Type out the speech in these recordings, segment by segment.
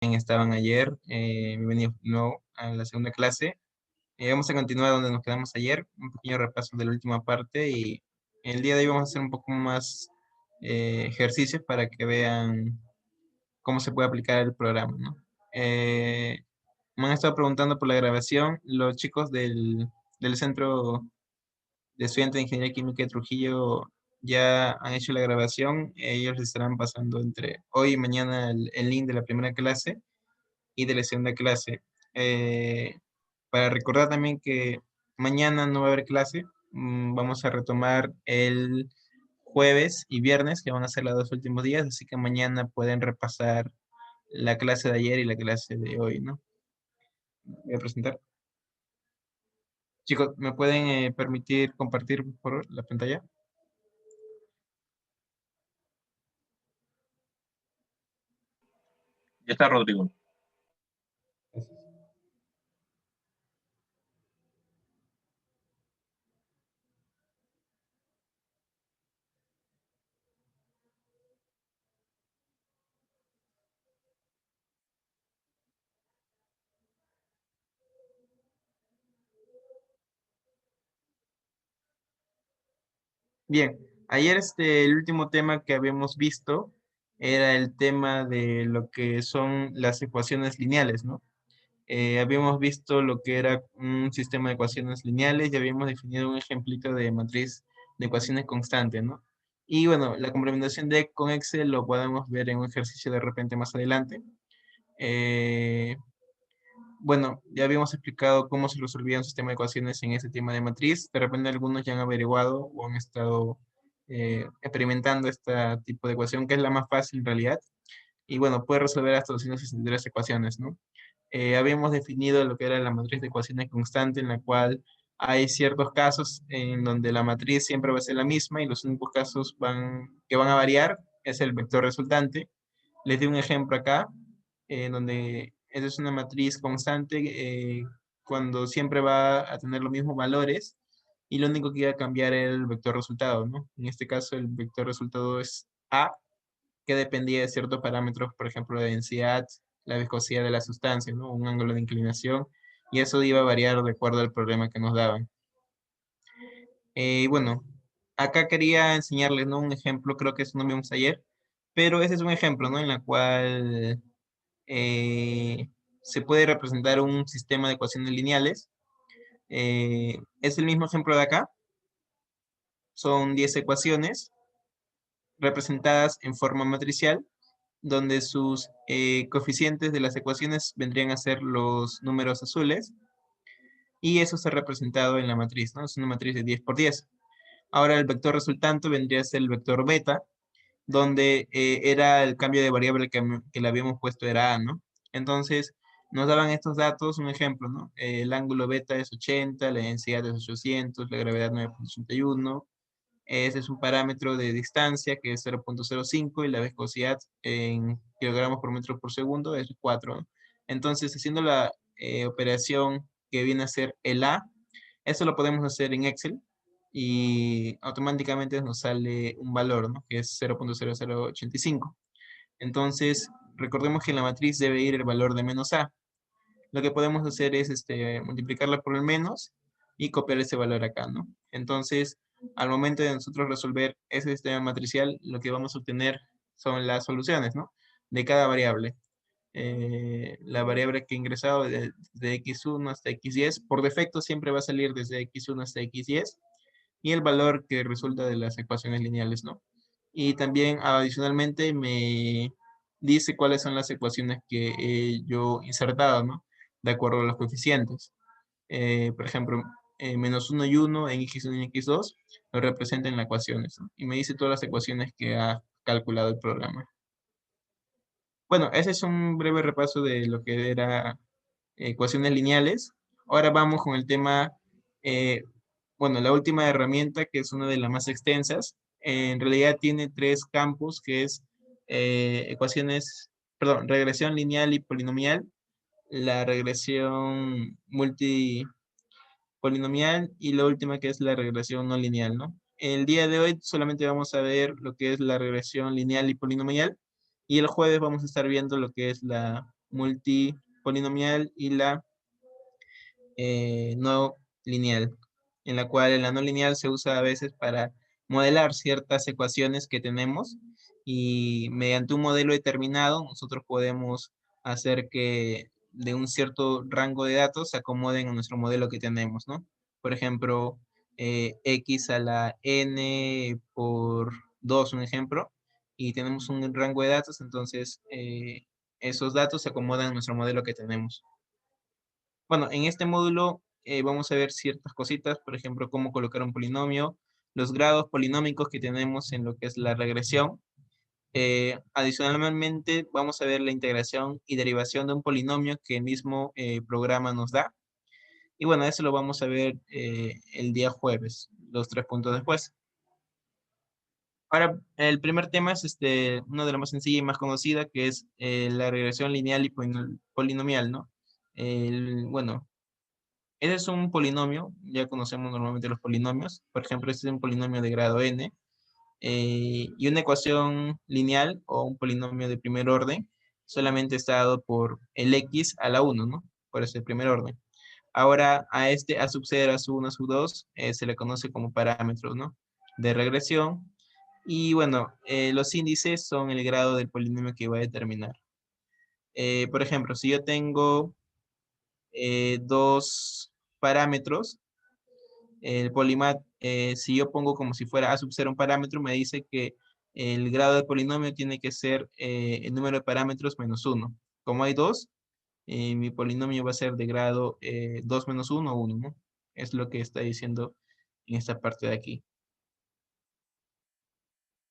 estaban ayer. Bienvenidos de nuevo a la segunda clase. Vamos a continuar donde nos quedamos ayer, un pequeño repaso de la última parte y el día de hoy vamos a hacer un poco más ejercicios para que vean cómo se puede aplicar el programa, ¿no? Me han estado preguntando por la grabación. Los chicos del Centro de Estudiantes de Ingeniería Química de Trujillo ya han hecho la grabación. Ellos les estarán pasando entre hoy y mañana el link de la primera clase y de la segunda clase. Eh, para recordar también que mañana no va a haber clase, vamos a retomar el jueves y viernes, que van a ser los dos últimos días, así que mañana pueden repasar la clase de ayer y la clase de hoy, ¿no? Voy a presentar. Chicos, ¿me pueden permitir compartir por favor, la pantalla? Ya está, Rodrigo. Bien, ayer el último tema que habíamos visto era el tema de lo que son las ecuaciones lineales, ¿no? Habíamos visto lo que era un sistema de ecuaciones lineales y habíamos definido un ejemplito de matriz de ecuaciones constante, ¿no? Y bueno, la complementación de con Excel lo podemos ver en un ejercicio de repente más adelante. Eh, bueno, ya habíamos explicado cómo se resolvía un sistema de ecuaciones en ese tema de matriz. De repente algunos ya han averiguado o han estado experimentando este tipo de ecuación, que es la más fácil en realidad. Y bueno, puede resolver hasta 263 ecuaciones, ¿no? Habíamos definido lo que era la matriz de ecuaciones constante, en la cual hay ciertos casos en donde la matriz siempre va a ser la misma y los únicos casos que van a variar es el vector resultante. Les di un ejemplo acá, en donde esa es una matriz constante cuando siempre va a tener los mismos valores y lo único que iba a cambiar era el vector resultado, ¿no? En este caso el vector resultado es A, que dependía de ciertos parámetros, por ejemplo, la densidad, la viscosidad de la sustancia, ¿no? Un ángulo de inclinación, y eso iba a variar de acuerdo al problema que nos daban. Bueno, acá quería enseñarles, ¿no? Un ejemplo, creo que eso no vimos ayer, pero ese es un ejemplo, ¿no? En la cual eh, se puede representar un sistema de ecuaciones lineales. Es el mismo ejemplo de acá, son 10 ecuaciones representadas en forma matricial, donde sus coeficientes de las ecuaciones vendrían a ser los números azules, y eso está representado en la matriz, ¿no? Es una matriz de 10 por 10. Ahora el vector resultante vendría a ser el vector beta, donde era el cambio de variable que le habíamos puesto era A, ¿no? Entonces, nos daban estos datos, un ejemplo, ¿no? El ángulo beta es 80, la densidad es 800, la gravedad 9,81. Ese es un parámetro de distancia que es 0,05 y la viscosidad en kilogramos por metro por segundo es 4, ¿no? Entonces, haciendo la operación que viene a ser el A, eso lo podemos hacer en Excel y automáticamente nos sale un valor, ¿no? Que es 0,0085. Entonces, recordemos que en la matriz debe ir el valor de menos A. Lo que podemos hacer es multiplicarla por el menos y copiar ese valor acá, ¿no? Entonces, al momento de nosotros resolver ese sistema matricial, lo que vamos a obtener son las soluciones, ¿no? De cada variable. La variable que he ingresado de x1 hasta x10, por defecto siempre va a salir desde x1 hasta x10, y el valor que resulta de las ecuaciones lineales, ¿no? Y también adicionalmente me dice cuáles son las ecuaciones que he yo insertado, ¿no? De acuerdo a los coeficientes. Por ejemplo, menos uno y uno en x1 y x2 lo representan en las ecuaciones, ¿no? Y me dice todas las ecuaciones que ha calculado el programa. Bueno, ese es un breve repaso de lo que era ecuaciones lineales. Ahora vamos con el tema, eh, bueno, la última herramienta, que es una de las más extensas. En realidad tiene tres campos, que es ecuaciones, perdón, regresión lineal y polinomial, la regresión multipolinomial y la última que es la regresión no lineal, ¿no? El día de hoy solamente vamos a ver lo que es la regresión lineal y polinomial, y el jueves vamos a estar viendo lo que es la multipolinomial y la no lineal, en la cual la no lineal se usa a veces para modelar ciertas ecuaciones que tenemos y mediante un modelo determinado nosotros podemos hacer que de un cierto rango de datos se acomoden a nuestro modelo que tenemos, ¿no? Por ejemplo, x a la n por 2, un ejemplo, y tenemos un rango de datos, entonces esos datos se acomodan a nuestro modelo que tenemos. Bueno, en este módulo vamos a ver ciertas cositas, por ejemplo, cómo colocar un polinomio, los grados polinómicos que tenemos en lo que es la regresión. Adicionalmente, vamos a ver la integración y derivación de un polinomio que el mismo programa nos da. Y bueno, eso lo vamos a ver el día jueves, los 3 puntos después. Ahora, el primer tema es uno de los más sencilla y más conocida, que es la regresión lineal y polinomial, ¿no? Bueno, ese es un polinomio, ya conocemos normalmente los polinomios. Por ejemplo, este es un polinomio de grado n y una ecuación lineal o un polinomio de primer orden solamente está dado por el x a la 1, ¿no? Por ese primer orden. Ahora a este a sub 0, a sub 1, a sub 2 se le conoce como parámetros, ¿no? De regresión. Y bueno, los índices son el grado del polinomio que va a determinar. Por ejemplo, si yo tengo dos parámetros, el Polymath, si yo pongo como si fuera a sub 0 un parámetro, me dice que el grado del polinomio tiene que ser el número de parámetros menos 1. Como hay 2, mi polinomio va a ser de grado 2 menos 1 o 1, ¿no? Es lo que está diciendo en esta parte de aquí.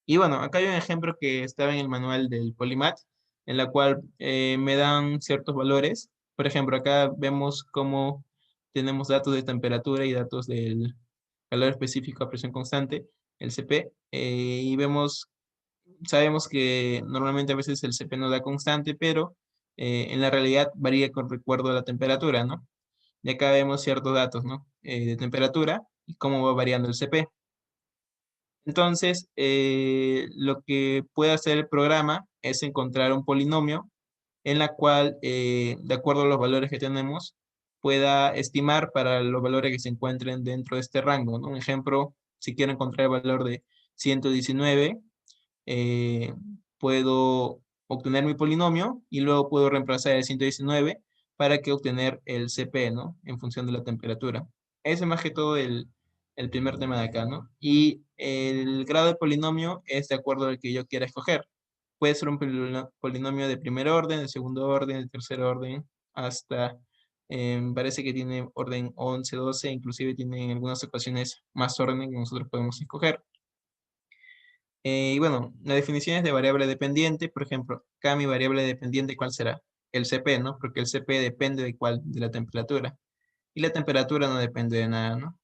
Y bueno, acá hay un ejemplo que estaba en el manual del Polymath, en la cual me dan ciertos valores. Por ejemplo, acá vemos cómo tenemos datos de temperatura y datos del calor específico a presión constante, el CP, y sabemos que normalmente a veces el CP no da constante, pero en la realidad varía con recuerdo a la temperatura, ¿no? Y acá vemos ciertos datos, ¿no? De temperatura y cómo va variando el CP. Entonces, lo que puede hacer el programa es encontrar un polinomio en la cual, de acuerdo a los valores que tenemos, pueda estimar para los valores que se encuentren dentro de este rango, ¿no? Un ejemplo, si quiero encontrar el valor de 119, eh, puedo obtener mi polinomio y luego puedo reemplazar el 119 para que obtener el CP, ¿no? En función de la temperatura. Ese es más que todo el primer tema de acá, ¿no? Y el grado de polinomio es de acuerdo al que yo quiera escoger. Puede ser un polinomio de primer orden, de segundo orden, de tercer orden, hasta, parece que tiene orden 11, 12, inclusive tiene en algunas ocasiones más orden que nosotros podemos escoger. Y bueno, la definición es de variable dependiente. Por ejemplo, acá mi variable dependiente, ¿cuál será? El CP, ¿no? Porque el CP depende de cuál, de la temperatura. Y la temperatura no depende de nada, ¿no?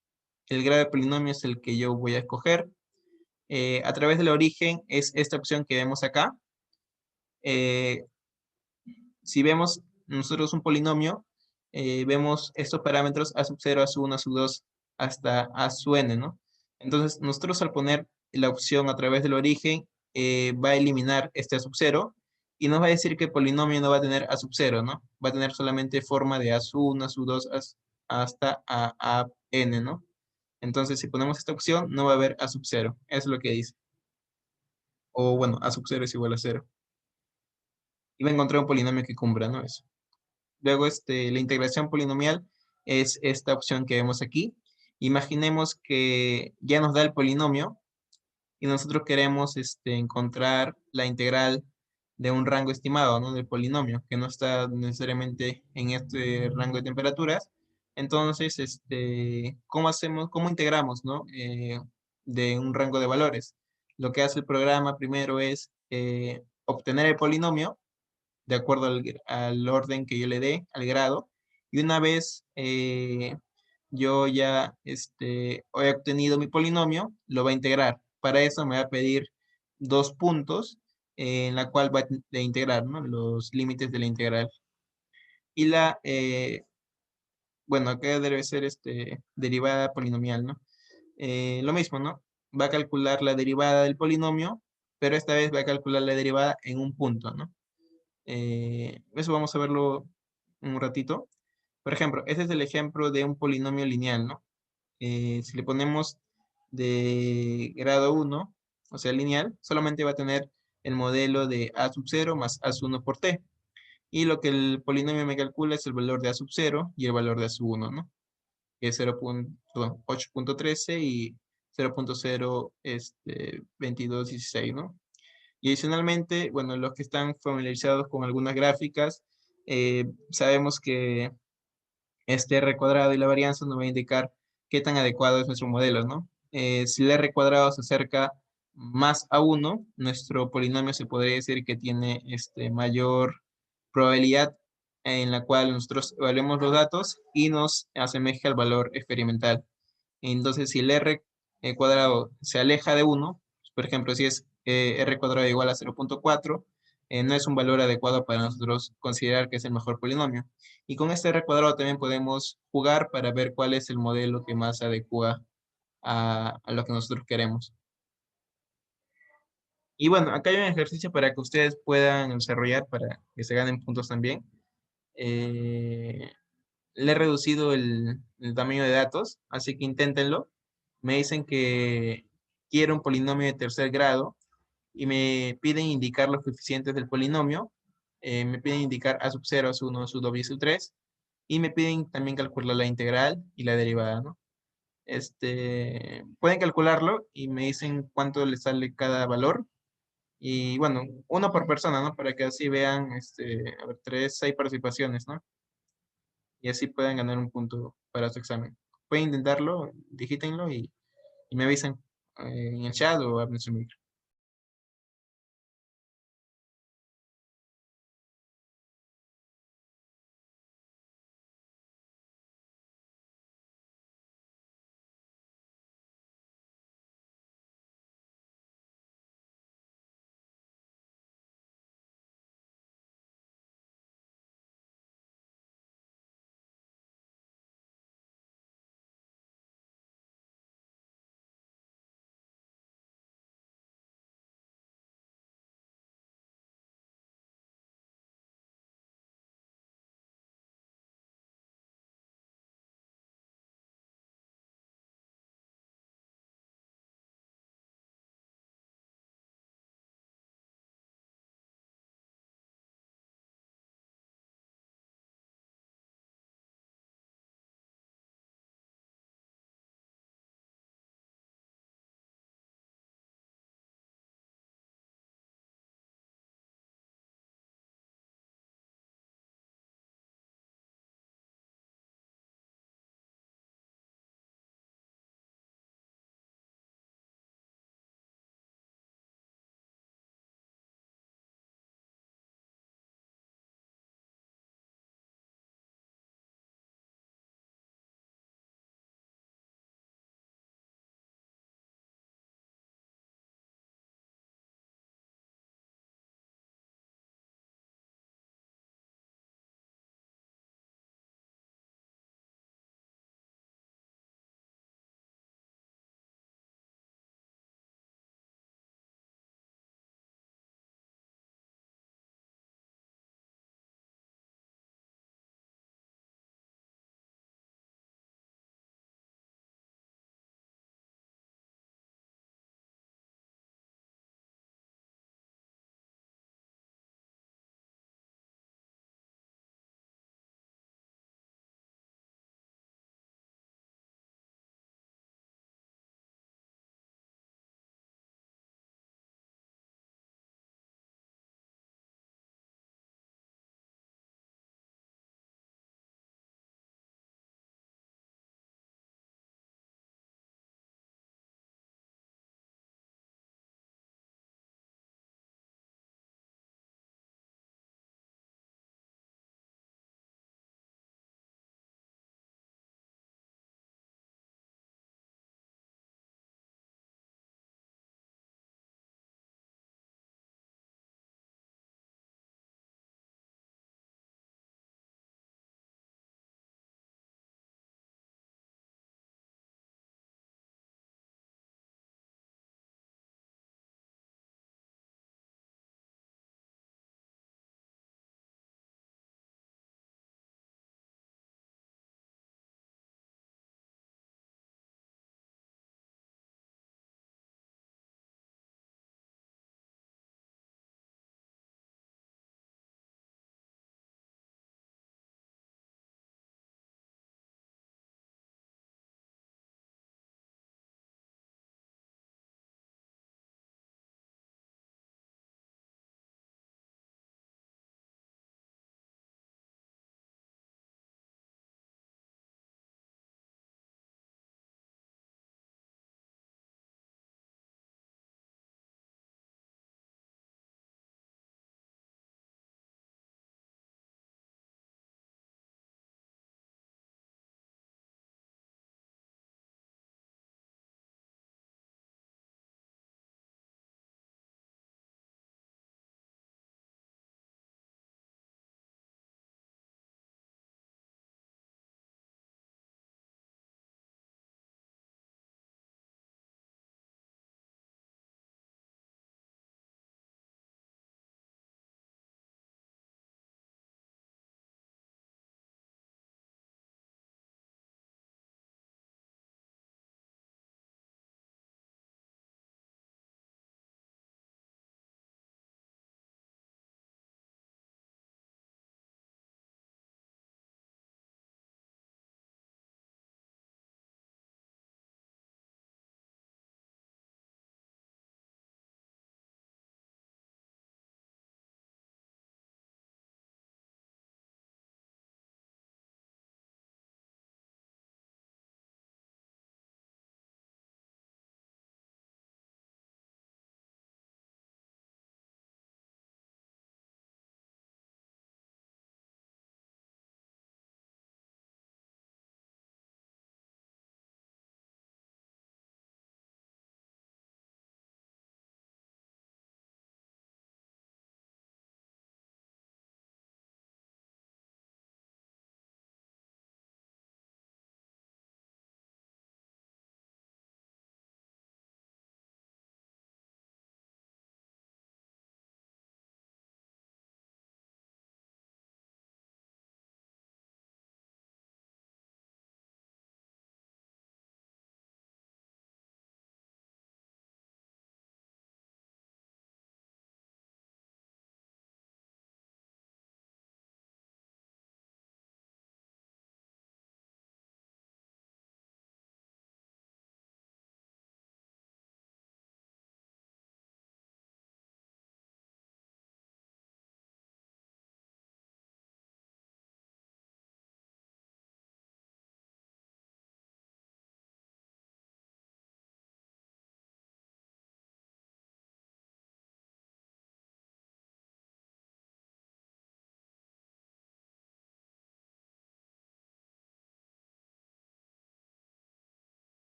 El grado de polinomio es el que yo voy a escoger. A través del origen es esta opción que vemos acá. Eh, si vemos nosotros un polinomio, vemos estos parámetros a sub 0, a sub 1, a sub 2, hasta a sub n, ¿no? Entonces, nosotros al poner la opción a través del origen, va a eliminar este a sub 0 y nos va a decir que el polinomio no va a tener a sub 0, ¿no? Va a tener solamente forma de a sub 1, a sub 2, hasta a n, ¿no? Entonces, si ponemos esta opción, no va a haber a sub 0. Es lo que dice. O bueno, a sub 0 es igual a 0. Y va a encontrar un polinomio que cumpla, ¿no? Eso. Luego, la integración polinomial es esta opción que vemos aquí. Imaginemos que ya nos da el polinomio y nosotros queremos encontrar la integral de un rango estimado, ¿no? Del polinomio, que no está necesariamente en este rango de temperaturas. Entonces, ¿cómo hacemos, cómo integramos, ¿no? De un rango de valores. Lo que hace el programa primero es obtener el polinomio de acuerdo al orden que yo le dé, al grado. Y una vez yo ya he obtenido mi polinomio, lo va a integrar. Para eso me va a pedir 2 puntos en la cual va a integrar, ¿no? Los límites de la integral. Y bueno, acá debe ser derivada polinomial, ¿no? Lo mismo, ¿no? Va a calcular la derivada del polinomio, pero esta vez va a calcular la derivada en un punto, ¿no? Eso vamos a verlo en un ratito. Por ejemplo, este es el ejemplo de un polinomio lineal, ¿no? Si le ponemos de grado 1, o sea, lineal, solamente va a tener el modelo de a sub 0 más a sub 1 por t. Y lo que el polinomio me calcula es el valor de a sub 0 y el valor de a sub 1, ¿no? Que es 8.13 y 0.02216, ¿no? Y adicionalmente, bueno, los que están familiarizados con algunas gráficas, sabemos que este r cuadrado y la varianza nos va a indicar qué tan adecuado es nuestro modelo, ¿no? Si el r cuadrado se acerca más a 1, nuestro polinomio se podría decir que tiene mayor probabilidad en la cual nosotros evaluemos los datos y nos asemeja al valor experimental. Entonces, si el r cuadrado se aleja de 1, por ejemplo, si es r cuadrado igual a 0.4, no es un valor adecuado para nosotros considerar que es el mejor polinomio. Y con este r cuadrado también podemos jugar para ver cuál es el modelo que más se adecua a lo que nosotros queremos. Y bueno, acá hay un ejercicio para que ustedes puedan desarrollar, para que se ganen puntos también. Eh, Le he reducido el tamaño de datos, así que inténtenlo. Me dicen que quiero un polinomio de tercer grado y me piden indicar los coeficientes del polinomio. Me piden indicar a sub 0, a sub 1, a sub 2 y a sub 3. Y me piden también calcular la integral y la derivada, ¿no? Pueden calcularlo y me dicen cuánto les sale cada valor. Y bueno, uno por persona, ¿no? Para que así vean, a ver, seis participaciones, ¿no? Y así pueden ganar un punto para su examen. Pueden intentarlo, digítenlo y me avisan en el chat o abren su micro.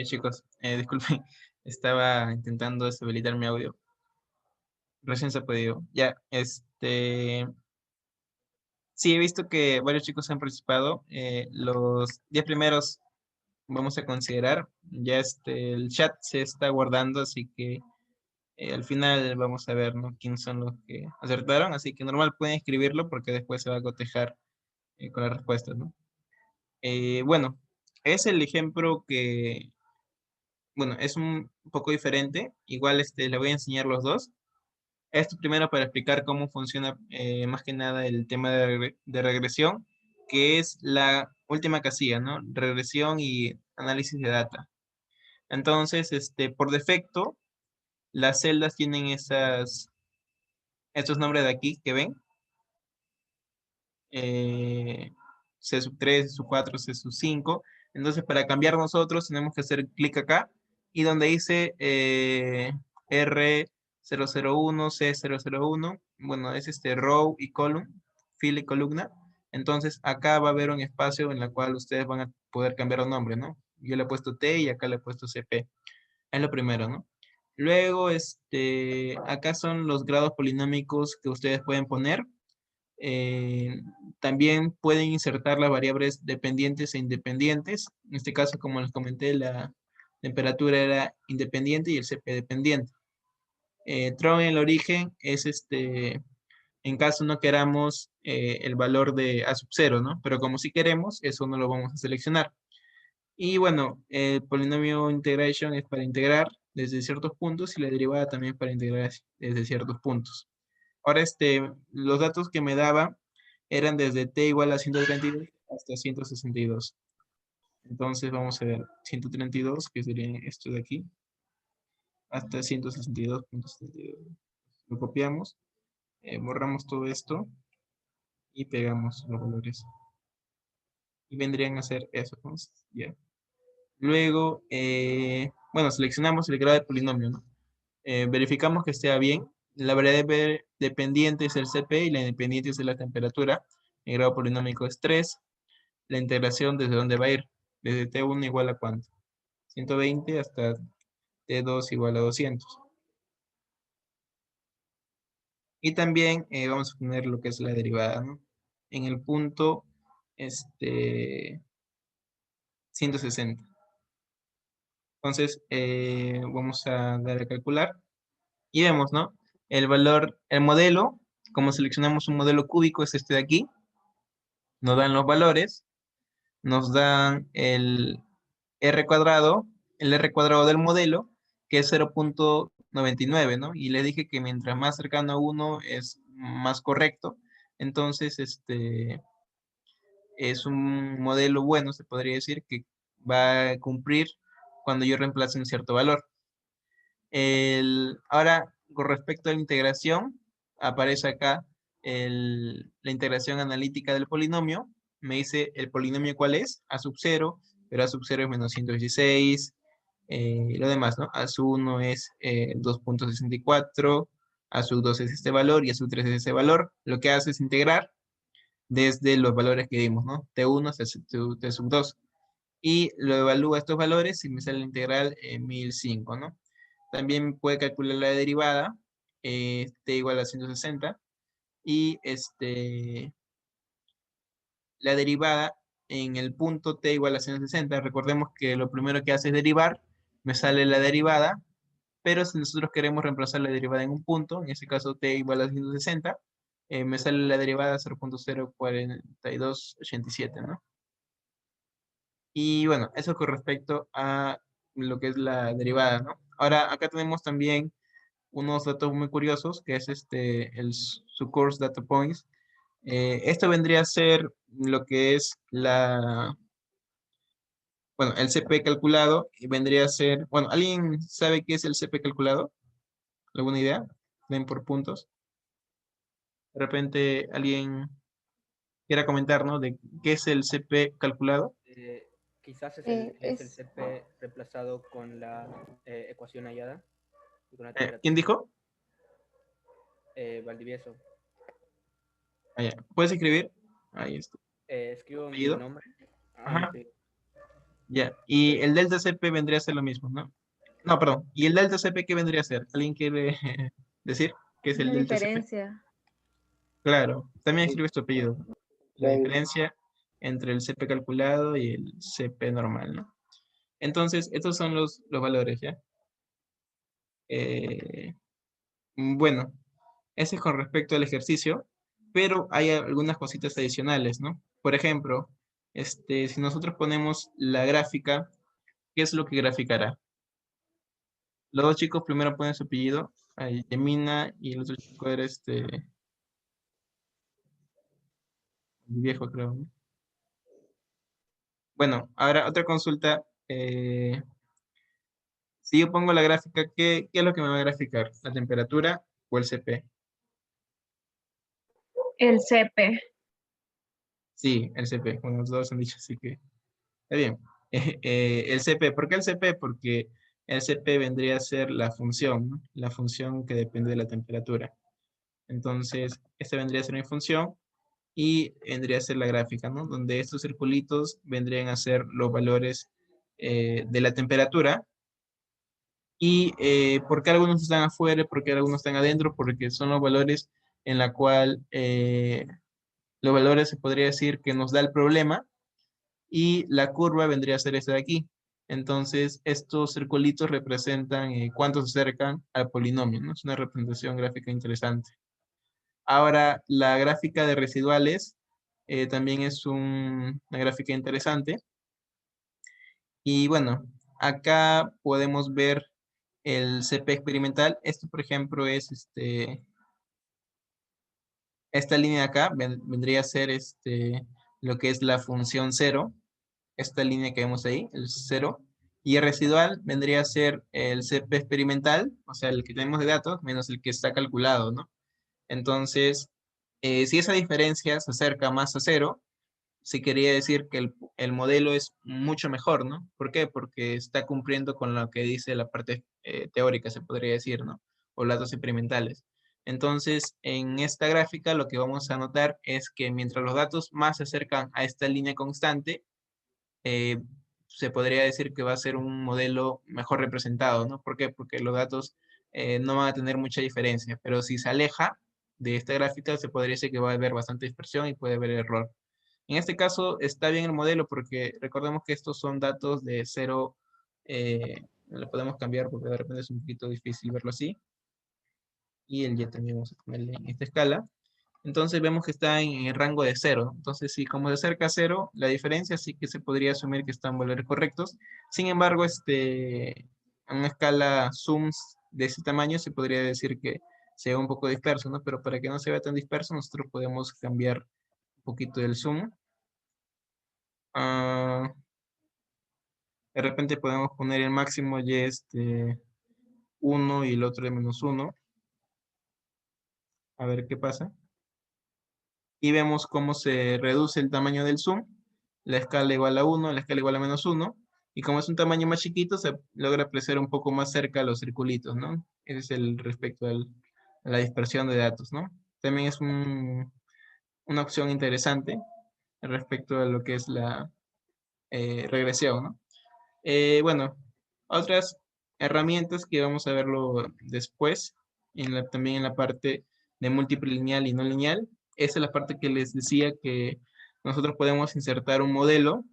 Chicos, disculpen, estaba intentando deshabilitar mi audio. Recién se ha podido. Ya, sí, he visto que varios chicos han participado. Los 10 primeros vamos a considerar. Ya el chat se está guardando, así que al final vamos a ver, ¿no? Quiénes son los que acertaron. Así que normal pueden escribirlo porque después se va a cotejar con las respuestas, ¿no? Bueno, es el ejemplo que, bueno, es un poco diferente. Igual le voy a enseñar los dos. Esto primero para explicar cómo funciona más que nada el tema de regresión, que es la última casilla, ¿no? Regresión y análisis de data. Entonces, por defecto, las celdas tienen estos nombres de aquí que ven. eh, C sub 3, C sub 4, C sub 5. Entonces, para cambiar nosotros tenemos que hacer clic acá y donde dice R001, C001, bueno, es row y column, fila y columna. Entonces, acá va a haber un espacio en el cual ustedes van a poder cambiar el nombre, ¿no? Yo le he puesto T y acá le he puesto CP. Es lo primero, ¿no? Luego, acá son los grados polinómicos que ustedes pueden poner. Eh, También pueden insertar las variables dependientes e independientes. En este caso, como les comenté, la temperatura era independiente y el CP dependiente. Throw en el origen es en caso no queramos el valor de A sub 0, ¿no? Pero como si queremos, eso no lo vamos a seleccionar. Y bueno, el polinomio integration es para integrar desde ciertos puntos y la derivada también para integrar desde ciertos puntos. Ahora, los datos que me daba eran desde t igual a 132 hasta 162. Entonces vamos a ver 132, que sería esto de aquí, hasta 162.72. Lo copiamos, borramos todo esto y pegamos los valores. Y vendrían a ser eso, entonces, ya. Luego, bueno, seleccionamos el grado de polinomio, ¿no? Verificamos que esté bien. La variable dependiente es el CP y la independiente es la temperatura. El grado polinómico es 3. La integración desde dónde va a ir. Desde T1 igual a cuánto. 120 hasta T2 igual a 200. Y también vamos a poner lo que es la derivada, ¿no? En el punto este, 160. Entonces, vamos a dar a calcular. Y vemos, ¿no? El valor, el modelo, como seleccionamos un modelo cúbico, es este de aquí. Nos dan los valores, nos dan el R cuadrado del modelo, que es 0.99, ¿no? Y le dije que mientras más cercano a 1 es más correcto. Entonces, es un modelo bueno, se podría decir, que va a cumplir cuando yo reemplace un cierto valor. Ahora, con respecto a la integración, aparece acá la integración analítica del polinomio. Me dice el polinomio cuál es, a sub 0, pero a sub 0 es menos 116, y lo demás, ¿no? A sub 1 es 2.64, a sub 2 es este valor y a sub 3 es ese valor. Lo que hace es integrar desde los valores que dimos, ¿no? T1 hasta T sub 2. Y lo evalúa estos valores y me sale la integral en 1005, ¿no? También puede calcular la derivada, t igual a 160, y la derivada en el punto t igual a 160. Recordemos que lo primero que hace es derivar, me sale la derivada, pero si nosotros queremos reemplazar la derivada en un punto, en este caso t igual a 160, me sale la derivada 0.04287, ¿no? Y bueno, eso con respecto a lo que es la derivada, ¿no? Ahora, acá tenemos también unos datos muy curiosos, que es su course data points. Esto vendría a ser lo que es bueno, el CP calculado, y vendría a ser, bueno, ¿alguien sabe qué es el CP calculado? ¿Alguna idea? ¿Ven por puntos? De repente alguien quiera comentar, ¿no? De qué es el CP calculado. Eh, Quizás es el Es, CP reemplazado con la ecuación hallada y con la ¿Quién temperatura. dijo? Valdivieso. Ah, ya. ¿Puedes escribir? Ahí está. Escribo mi ¿Apellido? nombre. Ah, mi Ajá. apellido. Ya, y el delta CP vendría a ser lo mismo, ¿no? No, perdón. ¿Y el delta CP qué vendría a ser? ¿Alguien quiere decir qué es el La delta CP? diferencia. Claro, también escribes tu apellido, ¿no? La Claro. diferencia entre el CP calculado y el CP normal, ¿no? Entonces, estos son los valores, ¿ya? Eh, bueno, ese es con respecto al ejercicio, pero hay algunas cositas adicionales, ¿no? Por ejemplo, si nosotros ponemos la gráfica, ¿qué es lo que graficará? Los dos chicos primero ponen su apellido, ahí, Yemina, y el otro chico era el viejo, creo, ¿no? Bueno, ahora otra consulta. Si yo pongo la gráfica, ¿qué es lo que me va a graficar? ¿La temperatura o el CP? El CP. Sí, el CP. Bueno, los dos han dicho, así que está bien. El CP, ¿por qué el CP? Porque el CP vendría a ser la función, ¿no? La función que depende de la temperatura. Entonces, esta vendría a ser mi función y vendría a ser la gráfica, ¿no? Donde estos circulitos vendrían a ser los valores de la temperatura. Y por qué algunos están afuera, por qué algunos están adentro, porque son los valores en la cual los valores se podría decir que nos da el problema y la curva vendría a ser esta de aquí. Entonces, estos circulitos representan cuánto se acercan al polinomio, ¿no? Es una representación gráfica interesante. Ahora, la gráfica de residuales también es una gráfica interesante. Y bueno, acá podemos ver el CP experimental. Esto, por ejemplo, es esta línea de acá, vendría a ser lo que es la función cero. Esta línea que vemos ahí, el cero. Y el residual vendría a ser el CP experimental, o sea, el que tenemos de datos, menos el que está calculado, ¿no? Entonces, si esa diferencia se acerca más a cero, sí quería decir que el modelo es mucho mejor, ¿no? ¿Por qué? Porque está cumpliendo con lo que dice la parte teórica, se podría decir, ¿no? O los datos experimentales. Entonces, en esta gráfica lo que vamos a notar es que mientras los datos más se acercan a esta línea constante, eh, se podría decir que va a ser un modelo mejor representado, ¿no? ¿Por qué? Porque los datos no van a tener mucha diferencia, pero si se aleja de esta gráfica, se podría decir que va a haber bastante dispersión y puede haber error. En este caso está bien el modelo porque recordemos que estos son datos de cero, lo podemos cambiar porque de repente es un poquito difícil verlo así. Y el y también vamos a ponerle en esta escala. Entonces vemos que está en el rango de cero. Entonces, si como se acerca a cero, la diferencia sí que se podría asumir que están valores correctos. Sin embargo, en una escala zooms de ese tamaño se podría decir que se ve un poco disperso, ¿no? Pero para que no se vea tan disperso, nosotros podemos cambiar un poquito el zoom. Ah, de repente podemos poner el máximo y 1 y el otro de -1. A ver qué pasa. Y vemos cómo se reduce el tamaño del zoom. La escala igual a 1, la escala igual a -1. Y como es un tamaño más chiquito, se logra apreciar un poco más cerca a los circulitos, ¿no? Ese es el respecto a la dispersión de datos, ¿no? También es una opción interesante respecto a lo que es la regresión, ¿no? Bueno, otras herramientas que vamos a verlo después, también en la parte de múltiple lineal y no lineal. Esa es la parte que les decía que nosotros podemos insertar un modelo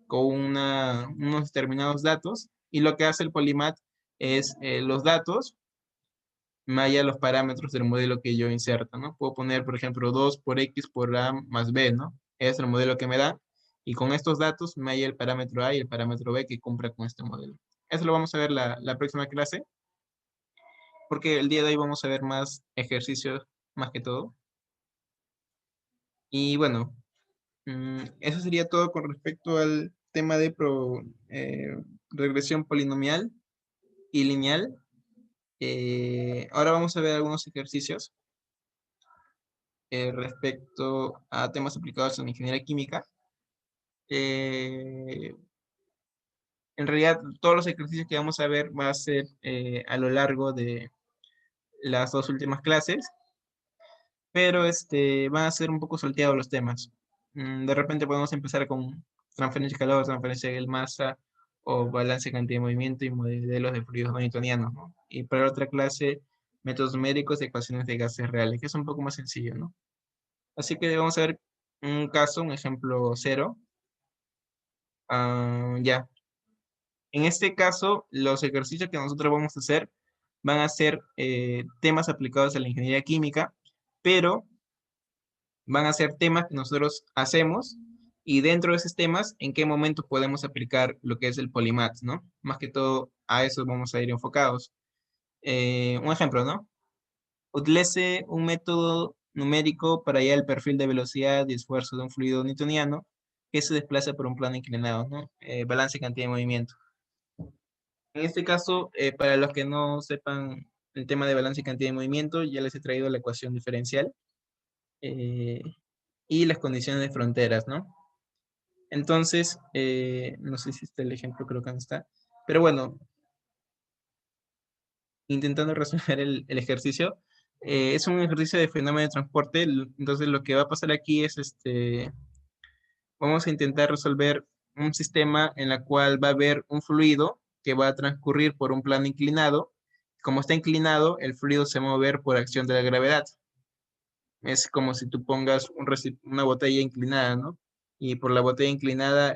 con unos determinados datos y lo que hace el Polymath es los datos maya los parámetros del modelo que yo inserto, ¿no? Puedo poner, por ejemplo, 2 por X por A más B, ¿no? Es el modelo que me da. Y con estos datos me halla el parámetro A y el parámetro B que cumpla con este modelo. Eso lo vamos a ver la próxima clase, porque el día de hoy vamos a ver más ejercicios, más que todo. Y bueno, eso sería todo con respecto al tema de regresión polinomial y lineal. Ahora vamos a ver algunos ejercicios respecto a temas aplicados en ingeniería química. Eh, en realidad, todos los ejercicios que vamos a ver va a ser a lo largo de las dos últimas clases, pero van a ser un poco salteados los temas. De repente podemos empezar con transferencia de calor, transferencia de masa o balance de cantidad de movimiento y modelos de fluidos no newtonianos, ¿no? Y para la otra clase, métodos numéricos de ecuaciones de gases reales, que es un poco más sencillo, ¿no? Así que vamos a ver un caso, un ejemplo cero. Ya. En este caso, los ejercicios que nosotros vamos a hacer van a ser temas aplicados a la ingeniería química, pero van a ser temas que nosotros hacemos y dentro de esos temas, en qué momento podemos aplicar lo que es el Polymath, ¿no? Más que todo a eso vamos a ir enfocados. Un ejemplo, ¿no? Utilice un método numérico para hallar el perfil de velocidad y esfuerzo de un fluido newtoniano que se desplaza por un plano inclinado, ¿no? Balance y cantidad de movimiento. En este caso, para los que no sepan el tema de balance y cantidad de movimiento, ya les he traído la ecuación diferencial eh, y las condiciones de fronteras, ¿no? Entonces, no sé si está el ejemplo, creo que no está. Pero bueno, intentando resolver el ejercicio, es un ejercicio de fenómeno de transporte. Entonces, lo que va a pasar aquí es, vamos a intentar resolver un sistema en la cual va a haber un fluido que va a transcurrir por un plano inclinado. Como está inclinado, el fluido se va a mover por acción de la gravedad. Es como si tú pongas una botella inclinada, ¿no? Y por la botella inclinada,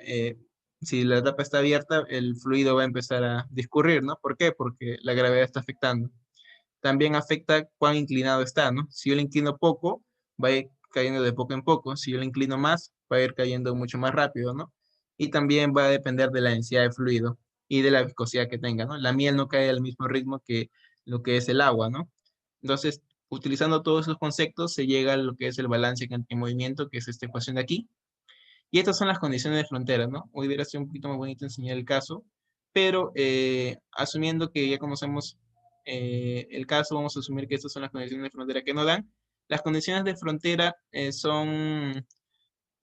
si la tapa está abierta, el fluido va a empezar a discurrir, ¿no? ¿Por qué? Porque la gravedad está afectando. También afecta cuán inclinado está, ¿no? Si yo le inclino poco, va a ir cayendo de poco en poco. Si yo le inclino más, va a ir cayendo mucho más rápido, ¿no? Y también va a depender de la densidad de fluido y de la viscosidad que tenga, ¿no? La miel no cae al mismo ritmo que lo que es el agua, ¿no? Entonces, utilizando todos esos conceptos, se llega a lo que es el balance en movimiento, que es esta ecuación de aquí. Y estas son las condiciones de frontera, ¿no? Hoy hubiera sido un poquito más bonito enseñar el caso, pero asumiendo que ya conocemos el caso, vamos a asumir que estas son las condiciones de frontera que nos dan. Las condiciones de frontera son,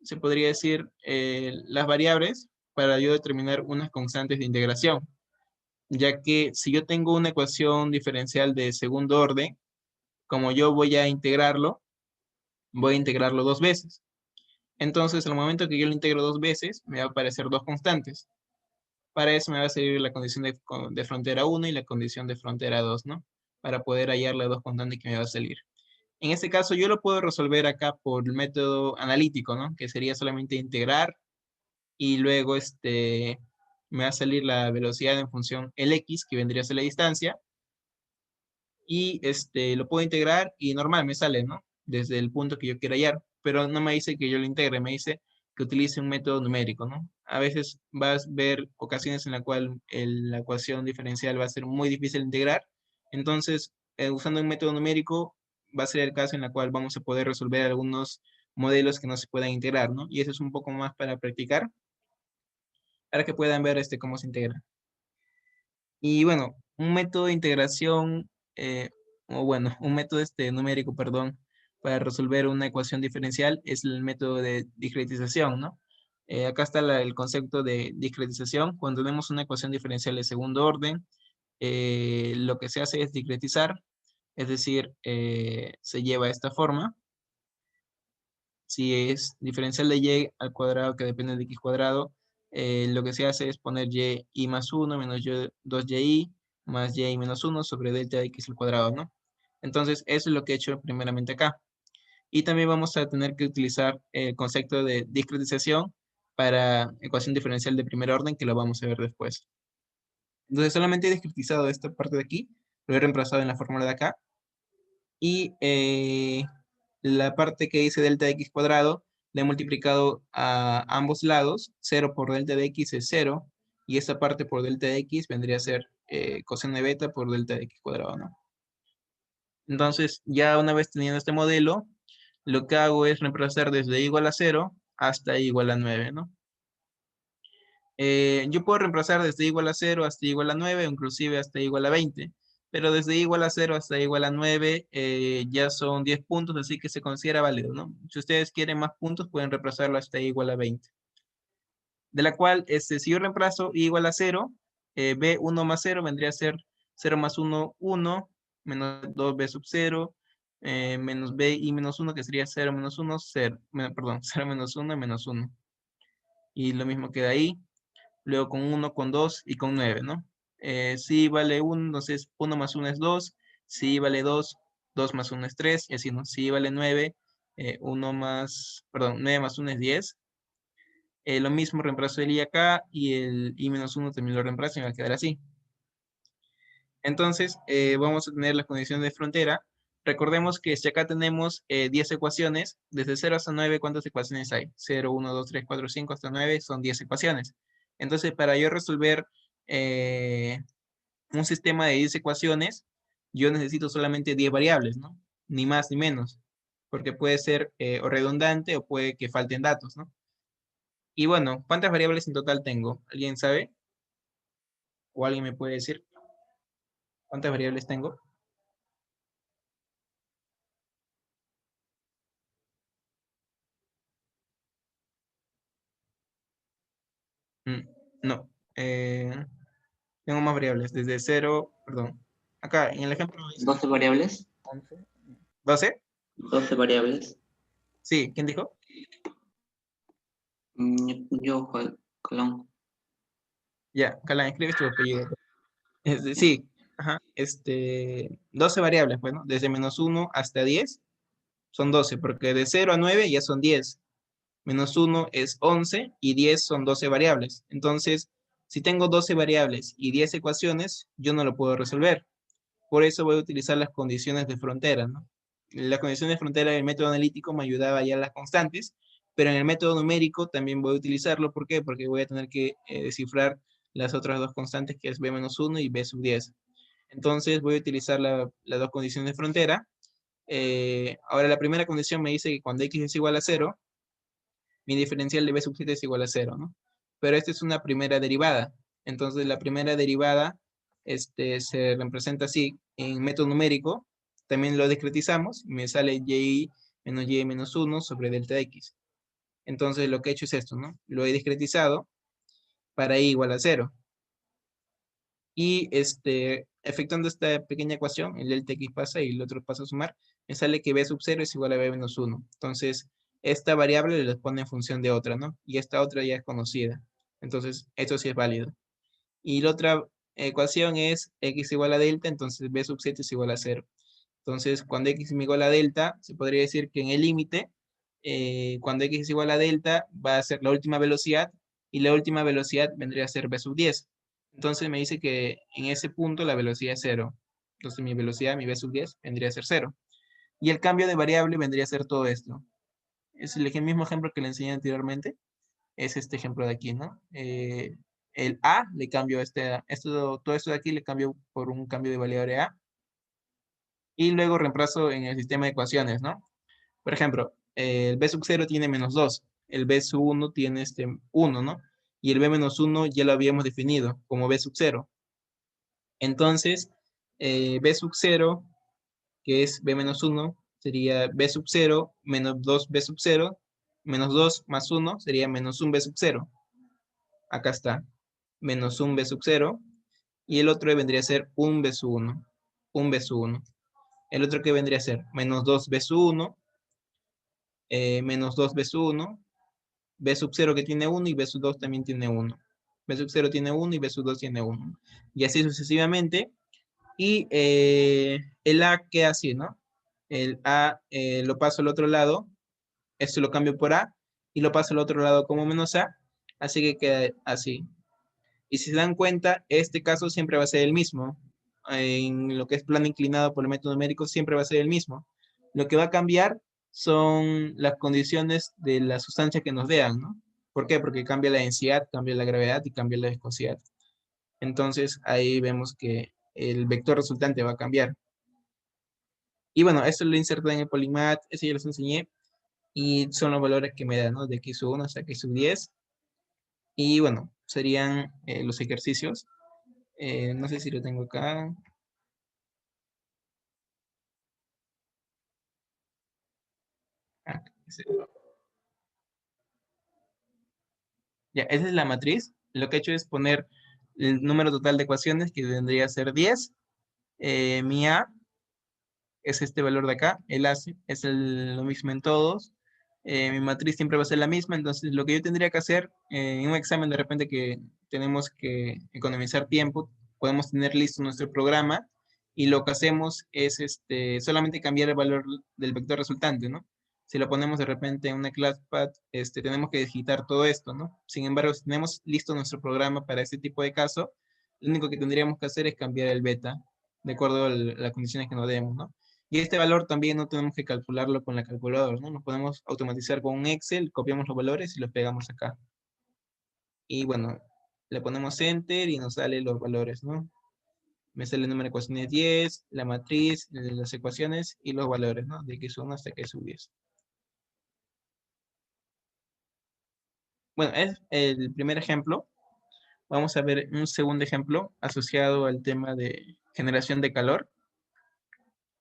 se podría decir, las variables para yo determinar unas constantes de integración, ya que si yo tengo una ecuación diferencial de segundo orden, como yo voy a integrarlo dos veces. Entonces, al momento que yo lo integro dos veces, me va a aparecer dos constantes. Para eso me va a salir la condición de frontera 1 y la condición de frontera 2, ¿no? Para poder hallar las dos constantes que me va a salir. En este caso, yo lo puedo resolver acá por el método analítico, ¿no? Que sería solamente integrar y luego me va a salir la velocidad en función Lx, que vendría a ser la distancia, y lo puedo integrar y normal me sale, ¿no? Desde el punto que yo quiera hallar, pero no me dice que yo lo integre, me dice que utilice un método numérico, ¿no? A veces vas a ver ocasiones en la cual la ecuación diferencial va a ser muy difícil de integrar, entonces usando un método numérico va a ser el caso en la cual vamos a poder resolver algunos modelos que no se puedan integrar, ¿no? Y eso es un poco más para practicar, para que puedan ver cómo se integra. Y bueno, un método de integración, o bueno, un método numérico, perdón, para resolver una ecuación diferencial es el método de discretización, ¿no? Acá está el concepto de discretización. Cuando tenemos una ecuación diferencial de segundo orden, lo que se hace es discretizar, es decir, se lleva a esta forma. Si es diferencial de y al cuadrado que depende de x cuadrado, lo que se hace es poner y más 1 menos y 2y más y menos 1 sobre delta de x al cuadrado, ¿no? Entonces, eso es lo que he hecho primeramente acá. Y también vamos a tener que utilizar el concepto de discretización para ecuación diferencial de primer orden, que lo vamos a ver después. Entonces, solamente he discretizado esta parte de aquí, lo he reemplazado en la fórmula de acá, y la parte que dice delta de x cuadrado, le he multiplicado a ambos lados, 0 por delta de x es 0, y esta parte por delta de x vendría a ser coseno de beta por delta de x cuadrado, ¿no? Entonces, ya una vez teniendo este modelo, lo que hago es reemplazar desde igual a 0 hasta igual a 9, ¿no? Yo puedo reemplazar desde igual a 0 hasta igual a 9, o inclusive hasta igual a 20, pero desde igual a 0 hasta igual a 9 ya son 10 puntos, así que se considera válido, ¿no? Si ustedes quieren más puntos, pueden reemplazarlo hasta igual a 20. De la cual, si yo reemplazo i igual a 0, b1 más 0 vendría a ser 0 más 1, 1, menos 2b sub 0, menos b y menos 1, que sería 0 menos 1, 0, perdón, 0 menos 1, menos 1. Y lo mismo queda ahí. luego con 1, con 2 y con 9, ¿no? Si vale 1, entonces 1 más 1 es 2, si vale 2, 2 más 1 es 3, y así, ¿no? Si vale 9, 9 más 1 es 10. Lo mismo reemplazo el i acá y el i menos 1 también lo reemplazo y me va a quedar así. Entonces, vamos a tener las condiciones de frontera. Recordemos que si acá tenemos 10 ecuaciones, desde 0 hasta 9, ¿cuántas ecuaciones hay? 0, 1, 2, 3, 4, 5 hasta 9 son 10 ecuaciones. Entonces, para yo resolver un sistema de 10 ecuaciones, yo necesito solamente 10 variables, ¿no? Ni más ni menos, porque puede ser o redundante o puede que falten datos, ¿no? Y bueno, ¿cuántas variables en total tengo? ¿Alguien sabe? ¿O alguien me puede decir cuántas variables tengo? Mm, no. Tengo más variables, desde 0, perdón. Acá, en el ejemplo dice 12 variables. 11. 12. 12 variables. Sí, ¿quién dijo? Yo, Juan Colón. Ya, Calán, escribes tu apellido. Sí, ajá, 12 variables, bueno, desde -1 hasta 10 son 12, porque de 0 a 9 ya son 10. -1 es 11 y 10 son 12 variables. Entonces, si tengo 12 variables y 10 ecuaciones, yo no lo puedo resolver. Por eso voy a utilizar las condiciones de frontera, ¿no? La condición de frontera del método analítico me ayudaba a hallar las constantes, pero en el método numérico también voy a utilizarlo. ¿Por qué? Porque voy a tener que descifrar las otras dos constantes, que es b-1 y b sub 10. Entonces voy a utilizar las dos condiciones de frontera. Ahora la primera condición me dice que cuando x es igual a 0, mi diferencial de b sub 7 es igual a 0, ¿no? Pero esta es una primera derivada. Entonces la primera derivada se representa así en método numérico. También lo discretizamos y me sale y menos 1 sobre delta x. Entonces lo que he hecho es esto, ¿no? Lo he discretizado para i igual a 0. Y efectuando esta pequeña ecuación, el delta x pasa y el otro pasa a sumar, me sale que b sub 0 es igual a b-1. Entonces, esta variable le pone en función de otra, ¿no? Y esta otra ya es conocida. Entonces, esto sí es válido. Y la otra ecuación es x igual a delta, entonces b sub 7 es igual a 0. Entonces, cuando x es igual a delta, se podría decir que en el límite, cuando x es igual a delta, va a ser la última velocidad, y la última velocidad vendría a ser b sub 10. Entonces me dice que en ese punto la velocidad es 0. Entonces mi velocidad, mi b sub 10, vendría a ser 0. Y el cambio de variable vendría a ser todo esto. Es el mismo ejemplo que le enseñé anteriormente. Es este ejemplo de aquí, ¿no? El a le cambio todo esto de aquí le cambio por un cambio de variable a. Y luego reemplazo en el sistema de ecuaciones, ¿no? Por ejemplo, el b sub 0 tiene -2, el b sub 1 tiene 1, ¿no? Y el b-1 ya lo habíamos definido como b sub 0. Entonces, b sub 0, que es b-1, sería b sub 0 menos 2 b sub 0, menos 2 más 1 sería -1 b sub 0. Acá está, -1 b sub 0, y el otro vendría a ser un b sub 1, un b sub 1. El otro que vendría a ser -2 b sub 1, menos 2 b sub 1, b sub 0 que tiene 1 y b sub 2 también tiene 1. b sub 0 tiene 1 y b sub 2 tiene 1. Y así sucesivamente. Y el A queda así, ¿no? El A lo paso al otro lado, esto lo cambio por A, y lo paso al otro lado como -A, así que queda así. Y si se dan cuenta, este caso siempre va a ser el mismo. En lo que es plano inclinado por el método numérico, siempre va a ser el mismo. Lo que va a cambiar son las condiciones de la sustancia que nos vean, ¿no? ¿Por qué? Porque cambia la densidad, cambia la gravedad y cambia la viscosidad. Entonces ahí vemos que el vector resultante va a cambiar. Y bueno, esto lo inserté en el Polymath, eso ya les enseñé, y son los valores que me dan, ¿no? De x1 hasta x10. Y bueno, serían los ejercicios. No sé si lo tengo acá. Ah, ya, esa es la matriz. Lo que he hecho es poner el número total de ecuaciones, que vendría a ser 10. Mi A es este valor de acá. El A es lo mismo en todos. Mi matriz siempre va a ser la misma. Entonces, lo que yo tendría que hacer en un examen de repente que tenemos que economizar tiempo, podemos tener listo nuestro programa y lo que hacemos es solamente cambiar el valor del vector resultante, ¿no? Si lo ponemos de repente en una ClassPad, tenemos que digitar todo esto, ¿no? Sin embargo, si tenemos listo nuestro programa para este tipo de caso, lo único que tendríamos que hacer es cambiar el beta, de acuerdo a las condiciones que nos demos, ¿no? Y este valor también no tenemos que calcularlo con la calculadora, ¿no? Lo podemos automatizar con un Excel, copiamos los valores y los pegamos acá. Y bueno, le ponemos Enter y nos salen los valores, ¿no? Me sale el número de ecuaciones 10, la matriz, las ecuaciones y los valores, ¿no? De X1 hasta X10. Bueno, es el primer ejemplo. Vamos a ver un segundo ejemplo asociado al tema de generación de calor.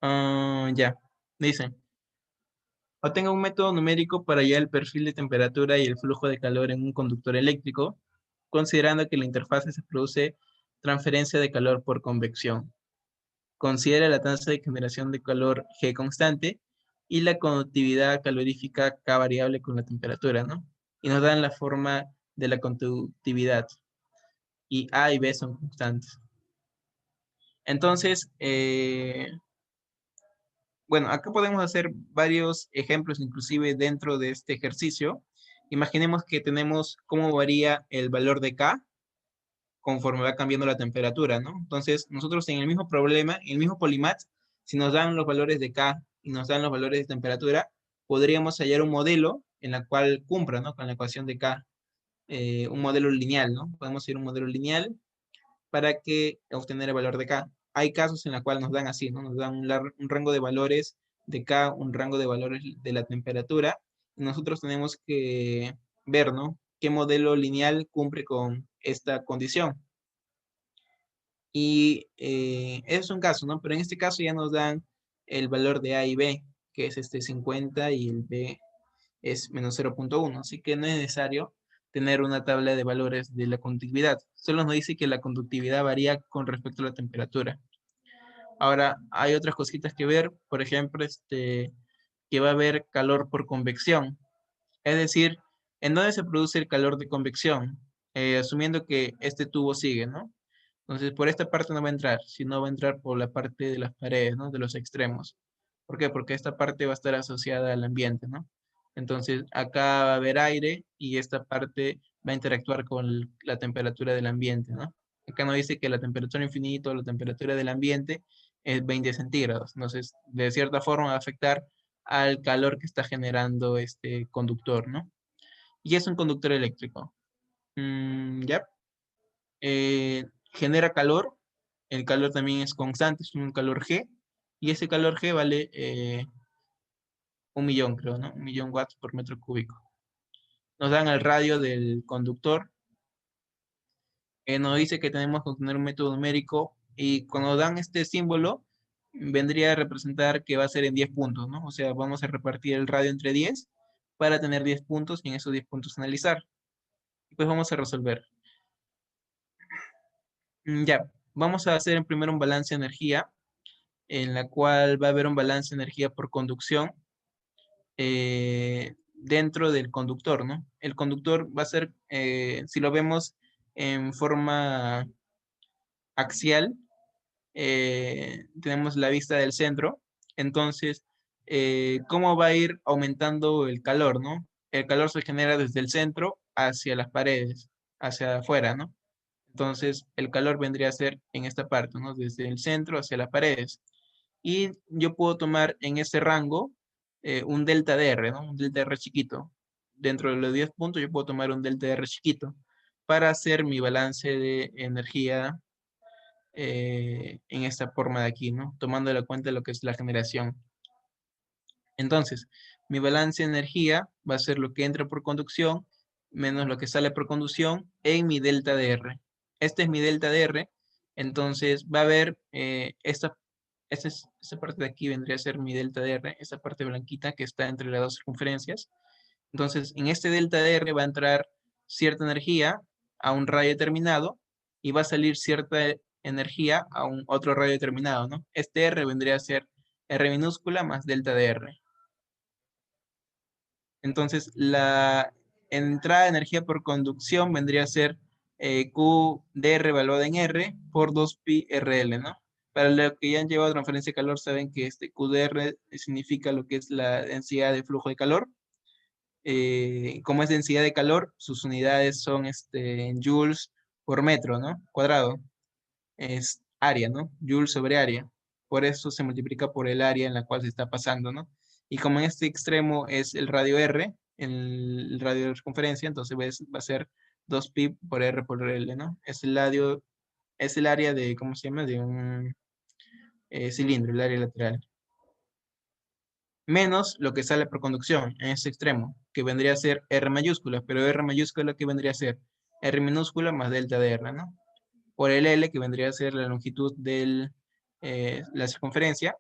Ya, dice, obtenga un método numérico para hallar el perfil de temperatura y el flujo de calor en un conductor eléctrico, considerando que la interfase se produce transferencia de calor por convección. Considera la tasa de generación de calor G constante y la conductividad calorífica K variable con la temperatura, ¿no? Y nos dan la forma de la conductividad. Y A y B son constantes. Entonces, bueno, acá podemos hacer varios ejemplos, inclusive dentro de este ejercicio. Imaginemos que tenemos cómo varía el valor de K conforme va cambiando la temperatura, ¿no? Entonces, nosotros en el mismo problema, en el mismo Polymath, si nos dan los valores de K y nos dan los valores de temperatura, podríamos hallar un modelo en la cual cumpla, ¿no? Con la ecuación de K, un modelo lineal, ¿no? Podemos ir un modelo lineal para que obtener el valor de K. Hay casos en los cuales nos dan así, ¿no? Nos dan un rango de valores de K, un rango de valores de la temperatura, y nosotros tenemos que ver, ¿no? ¿Qué modelo lineal cumple con esta condición? Y es un caso, ¿no? Pero en este caso ya nos dan el valor de A y B, que es 50 y el B es menos 0,1. Así que no es necesario tener una tabla de valores de la conductividad. Solo nos dice que la conductividad varía con respecto a la temperatura. Ahora, hay otras cositas que ver. Por ejemplo, que va a haber calor por convección. Es decir, ¿en dónde se produce el calor de convección? Asumiendo que este tubo sigue, ¿no? Entonces, por esta parte no va a entrar, sino va a entrar por la parte de las paredes, ¿no? De los extremos. ¿Por qué? Porque esta parte va a estar asociada al ambiente, ¿no? Entonces, acá va a haber aire y esta parte va a interactuar con la temperatura del ambiente, ¿no? Acá nos dice que la temperatura infinita o la temperatura del ambiente es 20 centígrados. Entonces, de cierta forma va a afectar al calor que está generando este conductor, ¿no? Y es un conductor eléctrico. ¿Ya? Genera calor, el calor también es constante, es un calor G, y ese calor G vale 1.000.000, creo, ¿no? 1.000.000 watts por metro cúbico. Nos dan el radio del conductor, nos dice que tenemos que obtener un método numérico, y cuando dan este símbolo, vendría a representar que va a ser en 10 puntos, ¿no? O sea, vamos a repartir el radio entre 10 para tener 10 puntos y en esos 10 puntos analizar. Y pues vamos a resolver. Ya, vamos a hacer primero un balance de energía, en la cual va a haber un balance de energía por conducción dentro del conductor, ¿no? El conductor va a ser, si lo vemos en forma axial, tenemos la vista del centro, entonces, ¿cómo va a ir aumentando el calor, ¿no? El calor se genera desde el centro hacia las paredes, hacia afuera, ¿no? Entonces, el calor vendría a ser en esta parte, ¿no? Desde el centro hacia las paredes. Y yo puedo tomar en ese rango un delta de R, ¿no? Un delta de R chiquito. Dentro de los 10 puntos yo puedo tomar un delta de R chiquito para hacer mi balance de energía en esta forma de aquí, ¿no? Tomando en cuenta lo que es la generación. Entonces, mi balance de energía va a ser lo que entra por conducción menos lo que sale por conducción en mi delta de R. Este es mi delta de R, entonces va a haber esta parte de aquí vendría a ser mi delta de R, esta parte blanquita que está entre las dos circunferencias. Entonces, en este delta de R va a entrar cierta energía a un radio determinado y va a salir cierta energía a un otro radio determinado, ¿no? Este R vendría a ser R minúscula más delta de R. Entonces, la entrada de energía por conducción vendría a ser Q dr evaluada en R por 2pi RL, ¿no? Para lo que ya han llevado transferencia de calor, saben que este QDR significa lo que es la densidad de flujo de calor. Como es densidad de calor, sus unidades son en joules por metro, ¿no? Cuadrado. Es área, ¿no? Joules sobre área. Por eso se multiplica por el área en la cual se está pasando, ¿no? Y como en este extremo es el radio R, el radio de circunferencia, entonces va a ser 2pi por R por L, ¿no? Es el área de, ¿cómo se llama? De un cilindro, el área lateral. Menos lo que sale por conducción en este extremo, que vendría a ser R mayúscula, pero R mayúscula que vendría a ser R minúscula más delta de R, ¿no? Por el L, que vendría a ser la longitud de la circunferencia,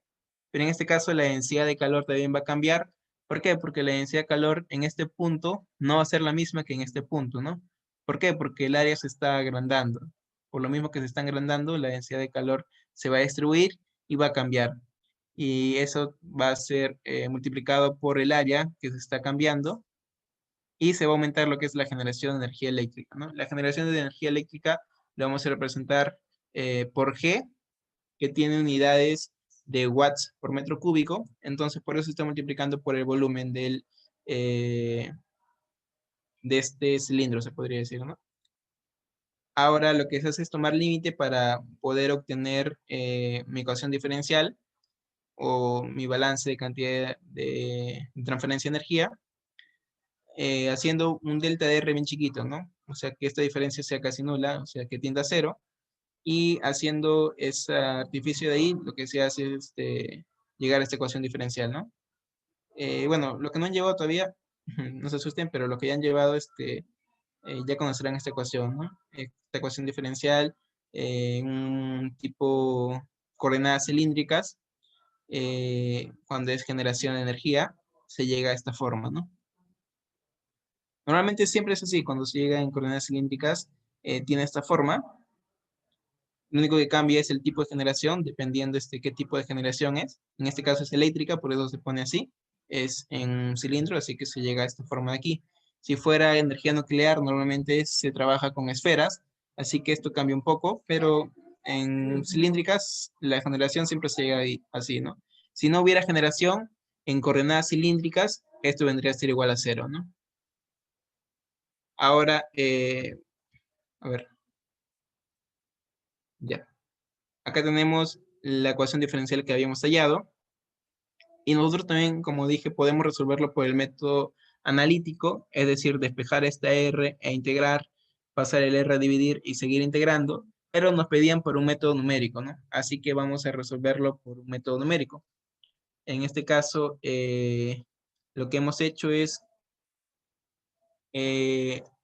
pero en este caso la densidad de calor también va a cambiar. ¿Por qué? Porque la densidad de calor en este punto no va a ser la misma que en este punto, ¿no? ¿Por qué? Porque el área se está agrandando. Por lo mismo que se está agrandando, la densidad de calor se va a distribuir y va a cambiar. Y eso va a ser multiplicado por el área que se está cambiando y se va a aumentar lo que es la generación de energía eléctrica, ¿no? La generación de energía eléctrica lo vamos a representar por G, que tiene unidades de watts por metro cúbico, entonces por eso se está multiplicando por el volumen de este cilindro, se podría decir, ¿no? Ahora lo que se hace es tomar límite para poder obtener mi ecuación diferencial o mi balance de cantidad de transferencia de energía, haciendo un delta de R bien chiquito, ¿no? O sea, que esta diferencia sea casi nula, o sea, que tienda a cero, y haciendo ese artificio de ahí, lo que se hace es llegar a esta ecuación diferencial, ¿no? Bueno, lo que no han llevado todavía, no se asusten, pero lo que ya han llevado, ya conocerán esta ecuación, ¿no? Esta ecuación diferencial, un tipo coordenadas cilíndricas, cuando es generación de energía, se llega a esta forma, ¿no? Normalmente siempre es así, cuando se llega en coordenadas cilíndricas, tiene esta forma. Lo único que cambia es el tipo de generación, dependiendo qué tipo de generación es. En este caso es eléctrica, por eso se pone así. Es en un cilindro, así que se llega a esta forma de aquí. Si fuera energía nuclear, normalmente se trabaja con esferas, así que esto cambia un poco, pero en cilíndricas la generación siempre se llega ahí, así, ¿no? Si no hubiera generación en coordenadas cilíndricas, esto vendría a ser igual a cero, ¿no? Ahora, a ver, ya. Acá tenemos la ecuación diferencial que habíamos hallado. Y nosotros también, como dije, podemos resolverlo por el método analítico, es decir, despejar esta R e integrar, pasar el R a dividir y seguir integrando, pero nos pedían por un método numérico, ¿no? Así que vamos a resolverlo por un método numérico. En este caso, lo que hemos hecho es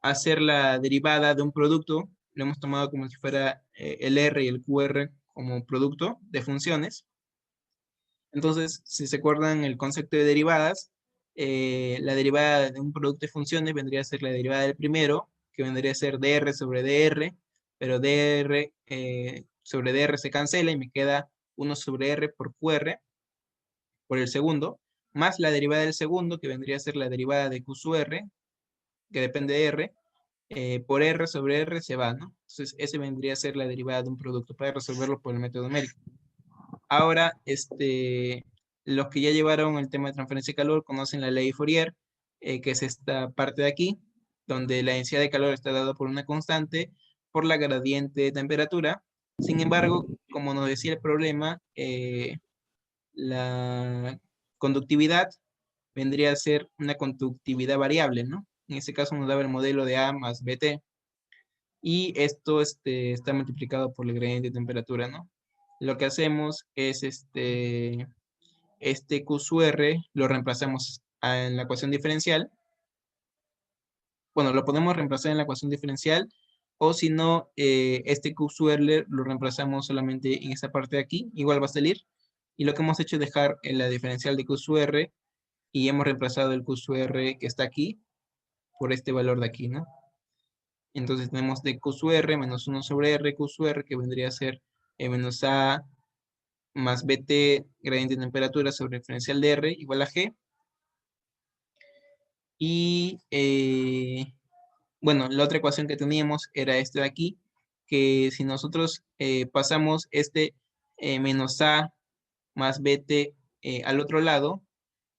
hacer la derivada de un producto, lo hemos tomado como si fuera el R y el QR como producto de funciones. Entonces, si se acuerdan el concepto de derivadas, la derivada de un producto de funciones vendría a ser la derivada del primero, que vendría a ser dr sobre dr, pero dr sobre dr se cancela y me queda 1 sobre r por qr por el segundo, más la derivada del segundo, que vendría a ser la derivada de q sub r, que depende de r, por r sobre r se va, ¿no? Entonces, ese vendría a ser la derivada de un producto para resolverlo por el método numérico. Ahora, los que ya llevaron el tema de transferencia de calor conocen la ley de Fourier, que es esta parte de aquí, donde la densidad de calor está dada por una constante por la gradiente de temperatura. Sin embargo, como nos decía el problema, la conductividad vendría a ser una conductividad variable, ¿no? En este caso nos daba el modelo de A más BT, y esto está multiplicado por el gradiente de temperatura, ¿no? Lo que hacemos es Q sub R lo reemplazamos en la ecuación diferencial. Bueno, lo podemos reemplazar en la ecuación diferencial, o si no, este Q sub R lo reemplazamos solamente en esta parte de aquí, igual va a salir. Y lo que hemos hecho es dejar en la diferencial de Q sub R y hemos reemplazado el Q sub R que está aquí por este valor de aquí, ¿no? Entonces tenemos de Q sub R menos 1 sobre R Q sub R, que vendría a ser menos A más BT gradiente de temperatura sobre diferencial de R igual a G. Y bueno, la otra ecuación que teníamos era esta de aquí, que si nosotros pasamos este menos A más BT al otro lado,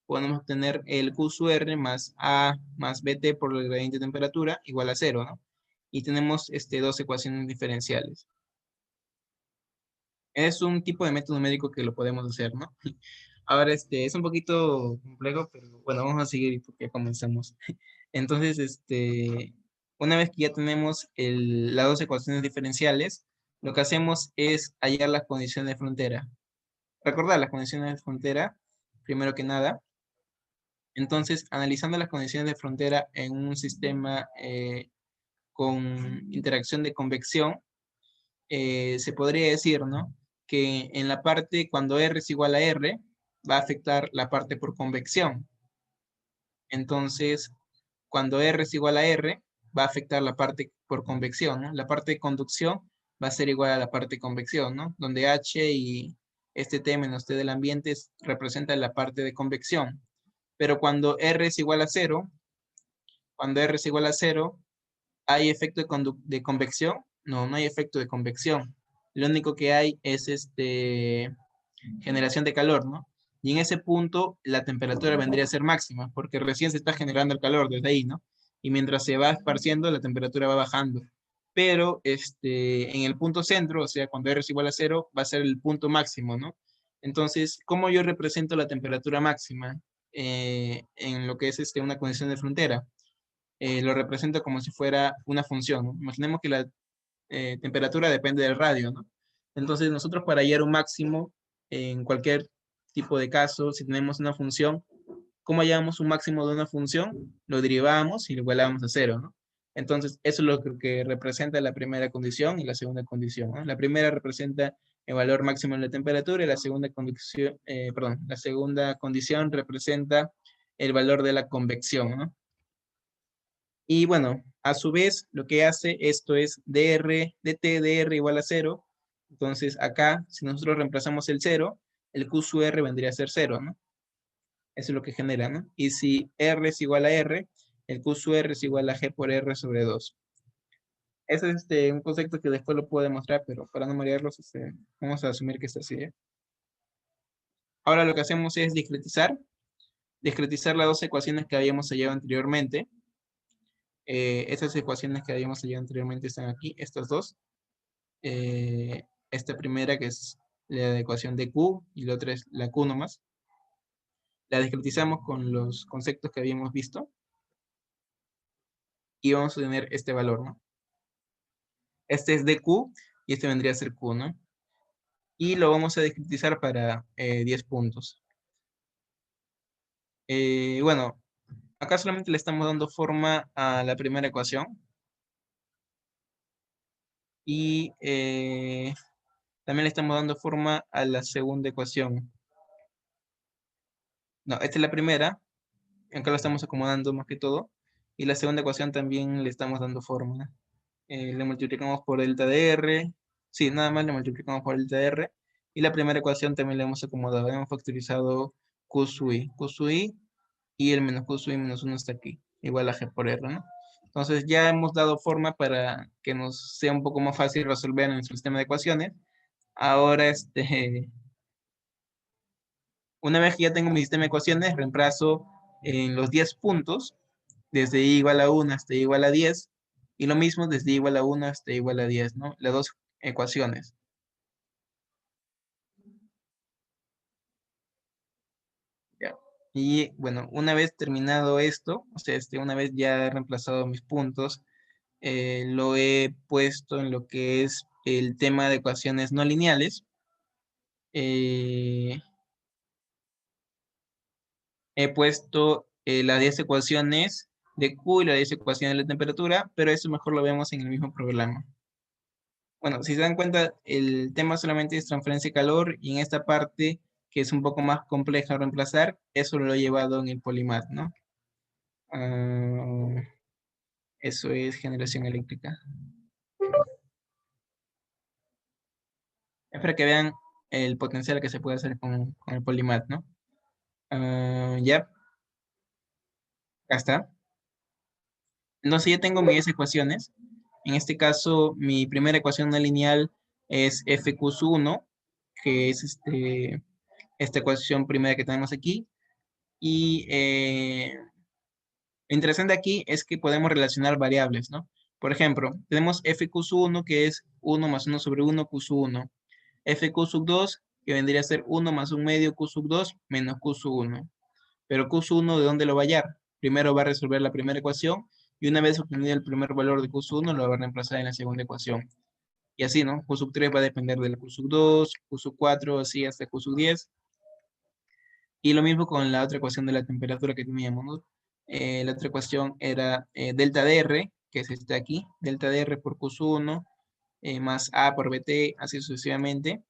podemos obtener el Q sub R más A más BT por el gradiente de temperatura igual a cero, ¿no? Y tenemos dos ecuaciones diferenciales. Es un tipo de método numérico que lo podemos hacer, ¿no? Ahora, es un poquito complejo, pero bueno, vamos a seguir porque comenzamos. Entonces, una vez que ya tenemos las dos ecuaciones diferenciales, lo que hacemos es hallar las condiciones de frontera. Recordar las condiciones de frontera, primero que nada. Entonces, analizando las condiciones de frontera en un sistema con interacción de convección, se podría decir, ¿no? Que en la parte, cuando R es igual a R, va a afectar la parte por convección. Entonces, cuando R es igual a R, va a afectar la parte por convección, ¿no? La parte de conducción va a ser igual a la parte de convección, ¿no? Donde H y este T menos T del ambiente representa la parte de convección. Pero cuando R es igual a cero, cuando R es igual a cero, ¿hay efecto de convección? No, no hay efecto de convección. Lo único que hay es generación de calor, ¿no? Y en ese punto la temperatura vendría a ser máxima, porque recién se está generando el calor desde ahí, ¿no? Y mientras se va esparciendo, la temperatura va bajando. Pero en el punto centro, o sea, cuando R es igual a cero, va a ser el punto máximo, ¿no? Entonces, ¿cómo yo represento la temperatura máxima en lo que es una condición de frontera? Lo represento como si fuera una función, ¿no? Imaginemos que la temperatura depende del radio, ¿no? Entonces nosotros para hallar un máximo en cualquier tipo de caso, si tenemos una función, ¿cómo hallamos un máximo de una función? Lo derivamos y lo igualamos a cero, ¿no? Entonces eso es lo que representa la primera condición y la segunda condición, ¿no? La primera representa el valor máximo de la temperatura y la segunda condición, la segunda condición representa el valor de la convección, ¿no? Y bueno, a su vez, lo que hace esto es dr, dt, dr igual a cero. Entonces, acá, si nosotros reemplazamos el cero, el Q sub R vendría a ser cero, ¿no? Eso es lo que genera, ¿no? Y si R es igual a R, el Q sub R es igual a G por R sobre 2. Ese es un concepto que después lo puedo demostrar, pero para no marearlos, vamos a asumir que es así, ¿eh? Ahora lo que hacemos es discretizar las dos ecuaciones que habíamos hallado anteriormente. Estas ecuaciones que habíamos hallado anteriormente están aquí, estas dos. Esta primera que es la ecuación de Q y la otra es la Q nomás. La discretizamos con los conceptos que habíamos visto y vamos a tener este valor, ¿no? Este es de Q y este vendría a ser Q, ¿no? Y lo vamos a discretizar para 10 puntos. Bueno, acá solamente le estamos dando forma a la primera ecuación y también le estamos dando forma a la segunda ecuación. No, esta es la primera. Acá lo estamos acomodando más que todo. Y la segunda ecuación también le estamos dando forma. Le multiplicamos por delta de R. Sí, nada más le multiplicamos por delta de R. Y la primera ecuación también le hemos acomodado. Hemos factorizado Q sub I. Q sub I y el menos Q sub I menos 1 está aquí. Igual a G por R, ¿no? Entonces ya hemos dado forma para que nos sea un poco más fácil resolver en nuestro sistema de ecuaciones. Ahora, una vez que ya tengo mi sistema de ecuaciones, reemplazo en los 10 puntos, desde i igual a 1 hasta i igual a 10, y lo mismo desde i igual a 1 hasta i igual a 10, ¿no? Las dos ecuaciones. Ya. Y bueno, una vez terminado esto, o sea, una vez ya he reemplazado mis puntos, lo he puesto en lo que es el tema de ecuaciones no lineales. Eh, He puesto las 10 ecuaciones de Q y las 10 ecuaciones de la temperatura, pero eso mejor lo vemos en el mismo programa. Bueno, si se dan cuenta, el tema solamente es transferencia de calor y en esta parte, que es un poco más compleja de reemplazar, eso lo he llevado en el Polymath, ¿no? Ah, eso es generación eléctrica. Es para que vean el potencial que se puede hacer con el Polymath, ¿no? Ya, acá está. Entonces ya tengo mis ecuaciones. En este caso, mi primera ecuación no lineal es FQ1, que es esta ecuación primera que tenemos aquí. Y lo interesante aquí es que podemos relacionar variables, ¿no? Por ejemplo, tenemos FQ1, que es 1 más 1 sobre 1 Q1. FQ sub 2, que vendría a ser 1 más 1 medio Q sub 2 menos Q sub 1. Pero Q sub 1, ¿de dónde lo va a hallar? Primero va a resolver la primera ecuación y una vez obtenido el primer valor de Q sub 1, lo va a reemplazar en la segunda ecuación. Y así, ¿no? Q sub 3 va a depender del Q sub 2, Q sub 4, así hasta Q sub 10. Y lo mismo con la otra ecuación de la temperatura que teníamos, ¿no? La otra ecuación era delta DR, que es esta aquí, delta DR por Q sub 1, más A por BT, así sucesivamente.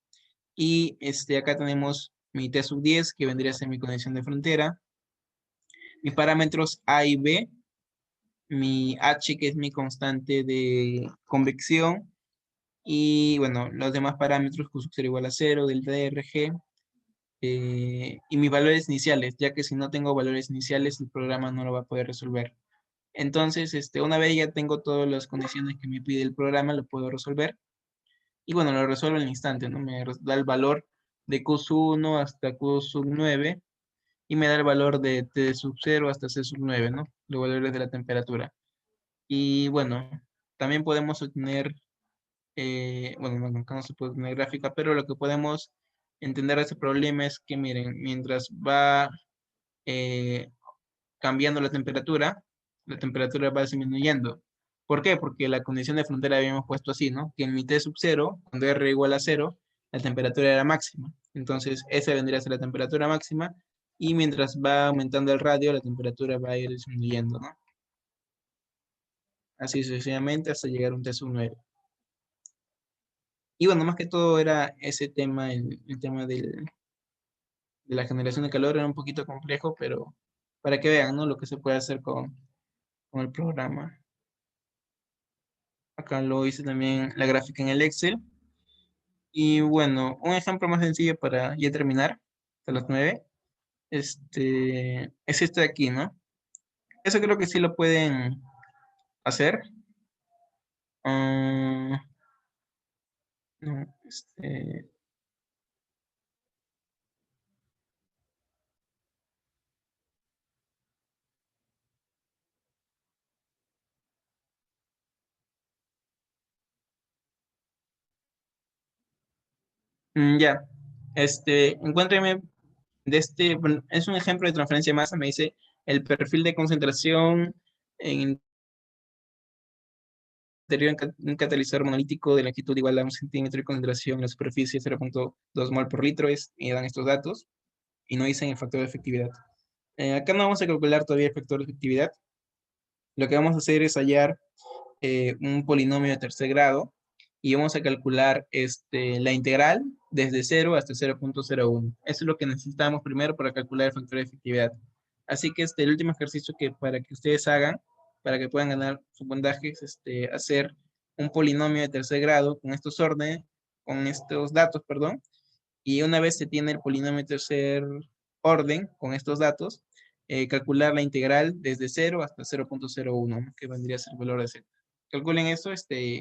Y acá tenemos mi T sub 10, que vendría a ser mi condición de frontera, mis parámetros A y B, mi H, que es mi constante de convección, y bueno, los demás parámetros, Q sub 0 igual a 0, delta RG, y mis valores iniciales, ya que si no tengo valores iniciales, el programa no lo va a poder resolver. Entonces, una vez ya tengo todas las condiciones que me pide el programa, lo puedo resolver. Y bueno, lo resuelvo al instante, ¿no? Me da el valor de Q sub 1 hasta Q sub 9 y me da el valor de T sub 0 hasta C sub 9, ¿no? Los valores de la temperatura. Y bueno, también podemos obtener, bueno, no, acá no se puede obtener gráfica, pero lo que podemos entender de ese problema es que, miren, mientras va eh, cambiando la temperatura va disminuyendo. ¿Por qué? Porque la condición de frontera habíamos puesto así, ¿no? Que en mi T sub 0, cuando R igual a 0, la temperatura era máxima. Entonces, esa vendría a ser la temperatura máxima y mientras va aumentando el radio, la temperatura va a ir disminuyendo, ¿no? Así sucesivamente hasta llegar a un T sub 9. Y bueno, más que todo era ese tema, el tema de la generación de calor era un poquito complejo, pero para que vean, ¿no? Lo que se puede hacer con el programa. Acá lo hice también la gráfica en el Excel. Y bueno, un ejemplo más sencillo para ya terminar, hasta las 9, es este de aquí, ¿no? Eso creo que sí lo pueden hacer. Ah, no, ya, encuéntreme bueno, es un ejemplo de transferencia de masa, me dice el perfil de concentración en interior un catalizador monolítico de longitud igual a 1 centímetro y concentración en la superficie 0,2 mol por litro, y dan estos datos, y no dicen el factor de efectividad. Acá no vamos a calcular todavía el factor de efectividad. Lo que vamos a hacer es hallar un polinomio de tercer grado y vamos a calcular la integral desde 0 hasta 0,01. Eso es lo que necesitamos primero para calcular el factor de efectividad. Así que el último ejercicio que para que ustedes hagan, para que puedan ganar su puntaje, es hacer un polinomio de tercer grado con estos órdenes, con estos datos, perdón, y una vez se tiene el polinomio de tercer orden con estos datos, calcular la integral desde 0 hasta 0,01, ¿no? Que vendría a ser el valor de z. Calculen eso,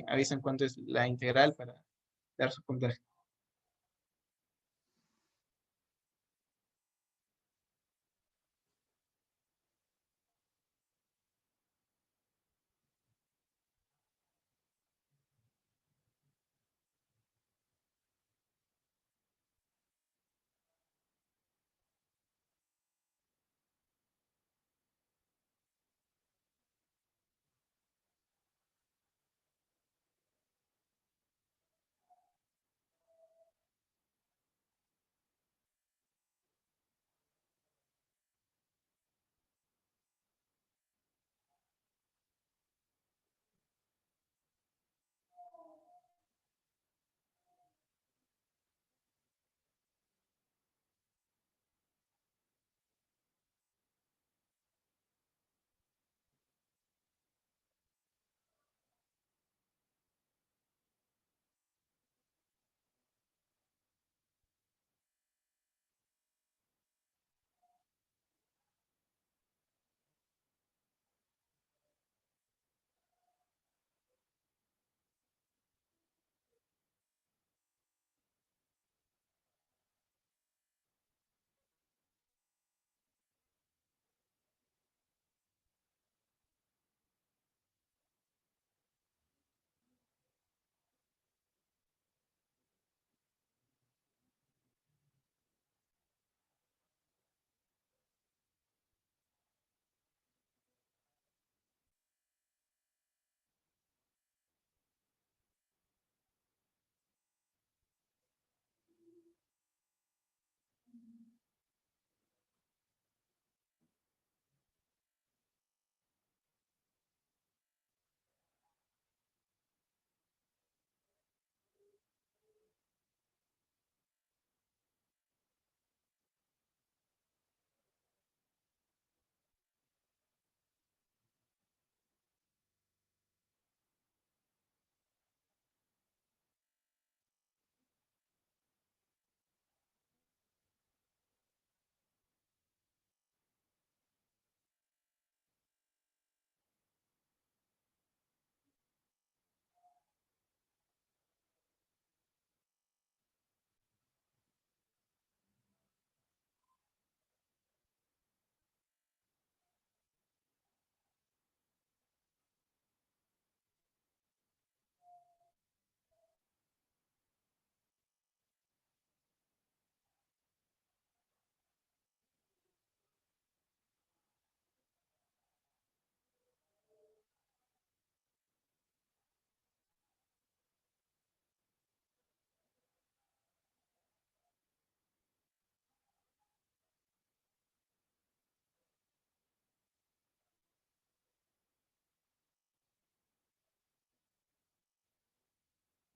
avisen cuánto es la integral para dar su puntaje.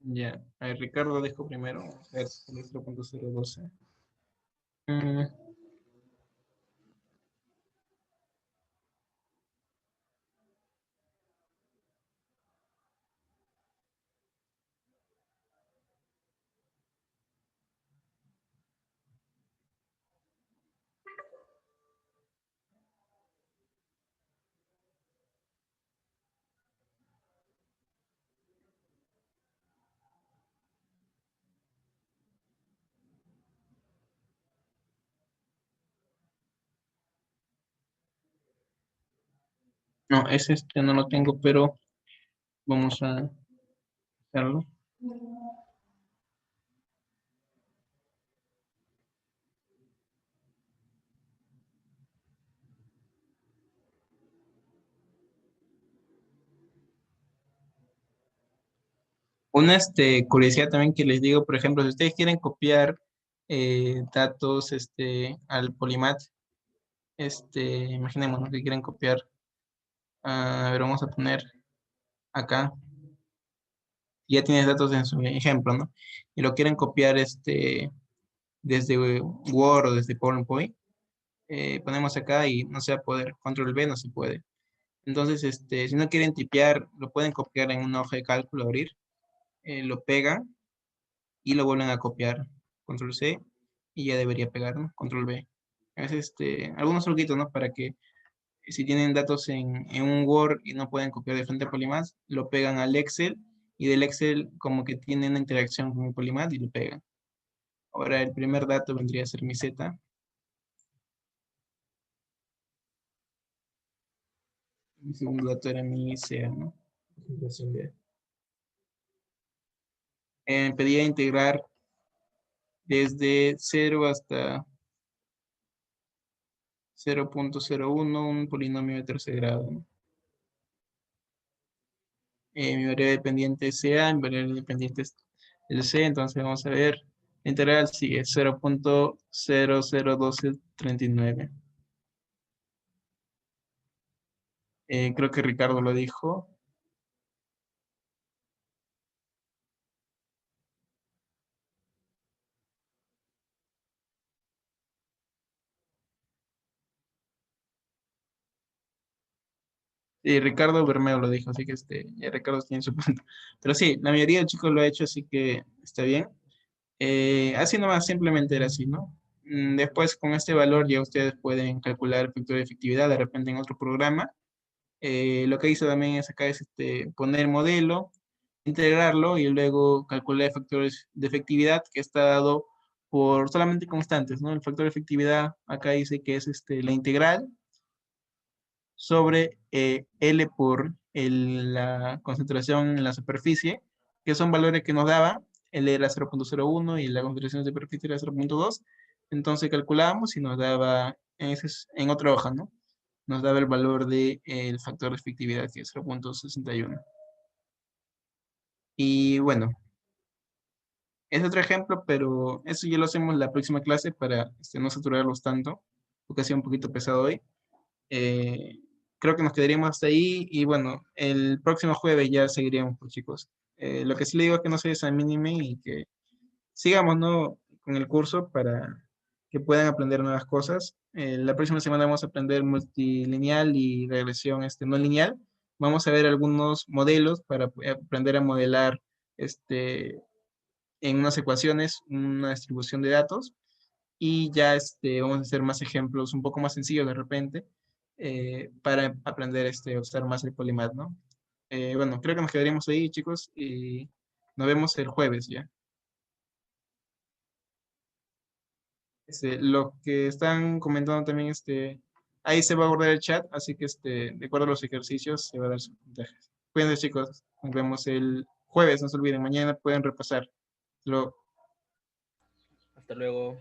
Ya, a ver, Ricardo dijo primero. A ver, 0.012. Mm, no, ese no lo tengo, pero vamos a hacerlo. Una curiosidad también que les digo, por ejemplo, si ustedes quieren copiar datos al Polymath, imaginémonos que quieren copiar, a ver, vamos a poner acá, ya tienes datos en su ejemplo, ¿no? Y lo quieren copiar desde Word o desde PowerPoint, ponemos acá y no se va a poder, control V no se puede. Entonces, si no quieren tipear, lo pueden copiar en una hoja de cálculo, abrir, lo pegan y lo vuelven a copiar, control C, y ya debería pegar, ¿no? Control V. Es algunos truquitos, ¿no? Para que si tienen datos en un Word y no pueden copiar de frente a Polymath, lo pegan al Excel y del Excel como que tiene una interacción con el Polymath y lo pegan. Ahora el primer dato vendría a ser mi Z. Mi segundo dato era mi CA, ¿no? Presentación de- pedía integrar desde 0 hasta 0.01 un polinomio de tercer grado, ¿no? Mi variable dependiente es CA, mi variable dependiente es el C, entonces vamos a ver, la integral sigue 0.001239. Creo que Ricardo lo dijo. Y Ricardo Bermeo lo dijo, así que ya Ricardo tiene su punto. Pero sí, la mayoría de chicos lo ha hecho, así que está bien. Así nomás, simplemente era así, ¿no? Después, con este valor ya ustedes pueden calcular el factor de efectividad de repente en otro programa. Lo que hizo también es acá es poner modelo, integrarlo y luego calcular factores de efectividad que está dado por solamente constantes, ¿no? El factor de efectividad acá dice que es la integral sobre L por la concentración en la superficie, que son valores que nos daba. L era 0.01 y la concentración de superficie era 0.2. Entonces calculamos y nos daba, en otra hoja, ¿no? Nos daba el valor del factor de efectividad, que es 0.61. Y bueno, es otro ejemplo, pero eso ya lo hacemos en la próxima clase para no saturarlos tanto, porque ha sido un poquito pesado hoy. Eh, Creo que nos quedaríamos hasta ahí y bueno, el próximo jueves ya seguiríamos, pues, chicos. Lo que sí le digo es que no se desanime y que sigamos, ¿no? Con el curso para que puedan aprender nuevas cosas. La próxima semana vamos a aprender multilineal y regresión no lineal. Vamos a ver algunos modelos para aprender a modelar en unas ecuaciones una distribución de datos y ya vamos a hacer más ejemplos un poco más sencillos de repente para aprender a usar más el Polymath, ¿no? Bueno, creo que nos quedaríamos ahí, chicos, y nos vemos el jueves ya. Lo que están comentando también, ahí se va a guardar el chat, así que de acuerdo a los ejercicios se va a dar sus puntajes. Cuídense, chicos, nos vemos el jueves, no se olviden, mañana pueden repasar. Lo Hasta luego.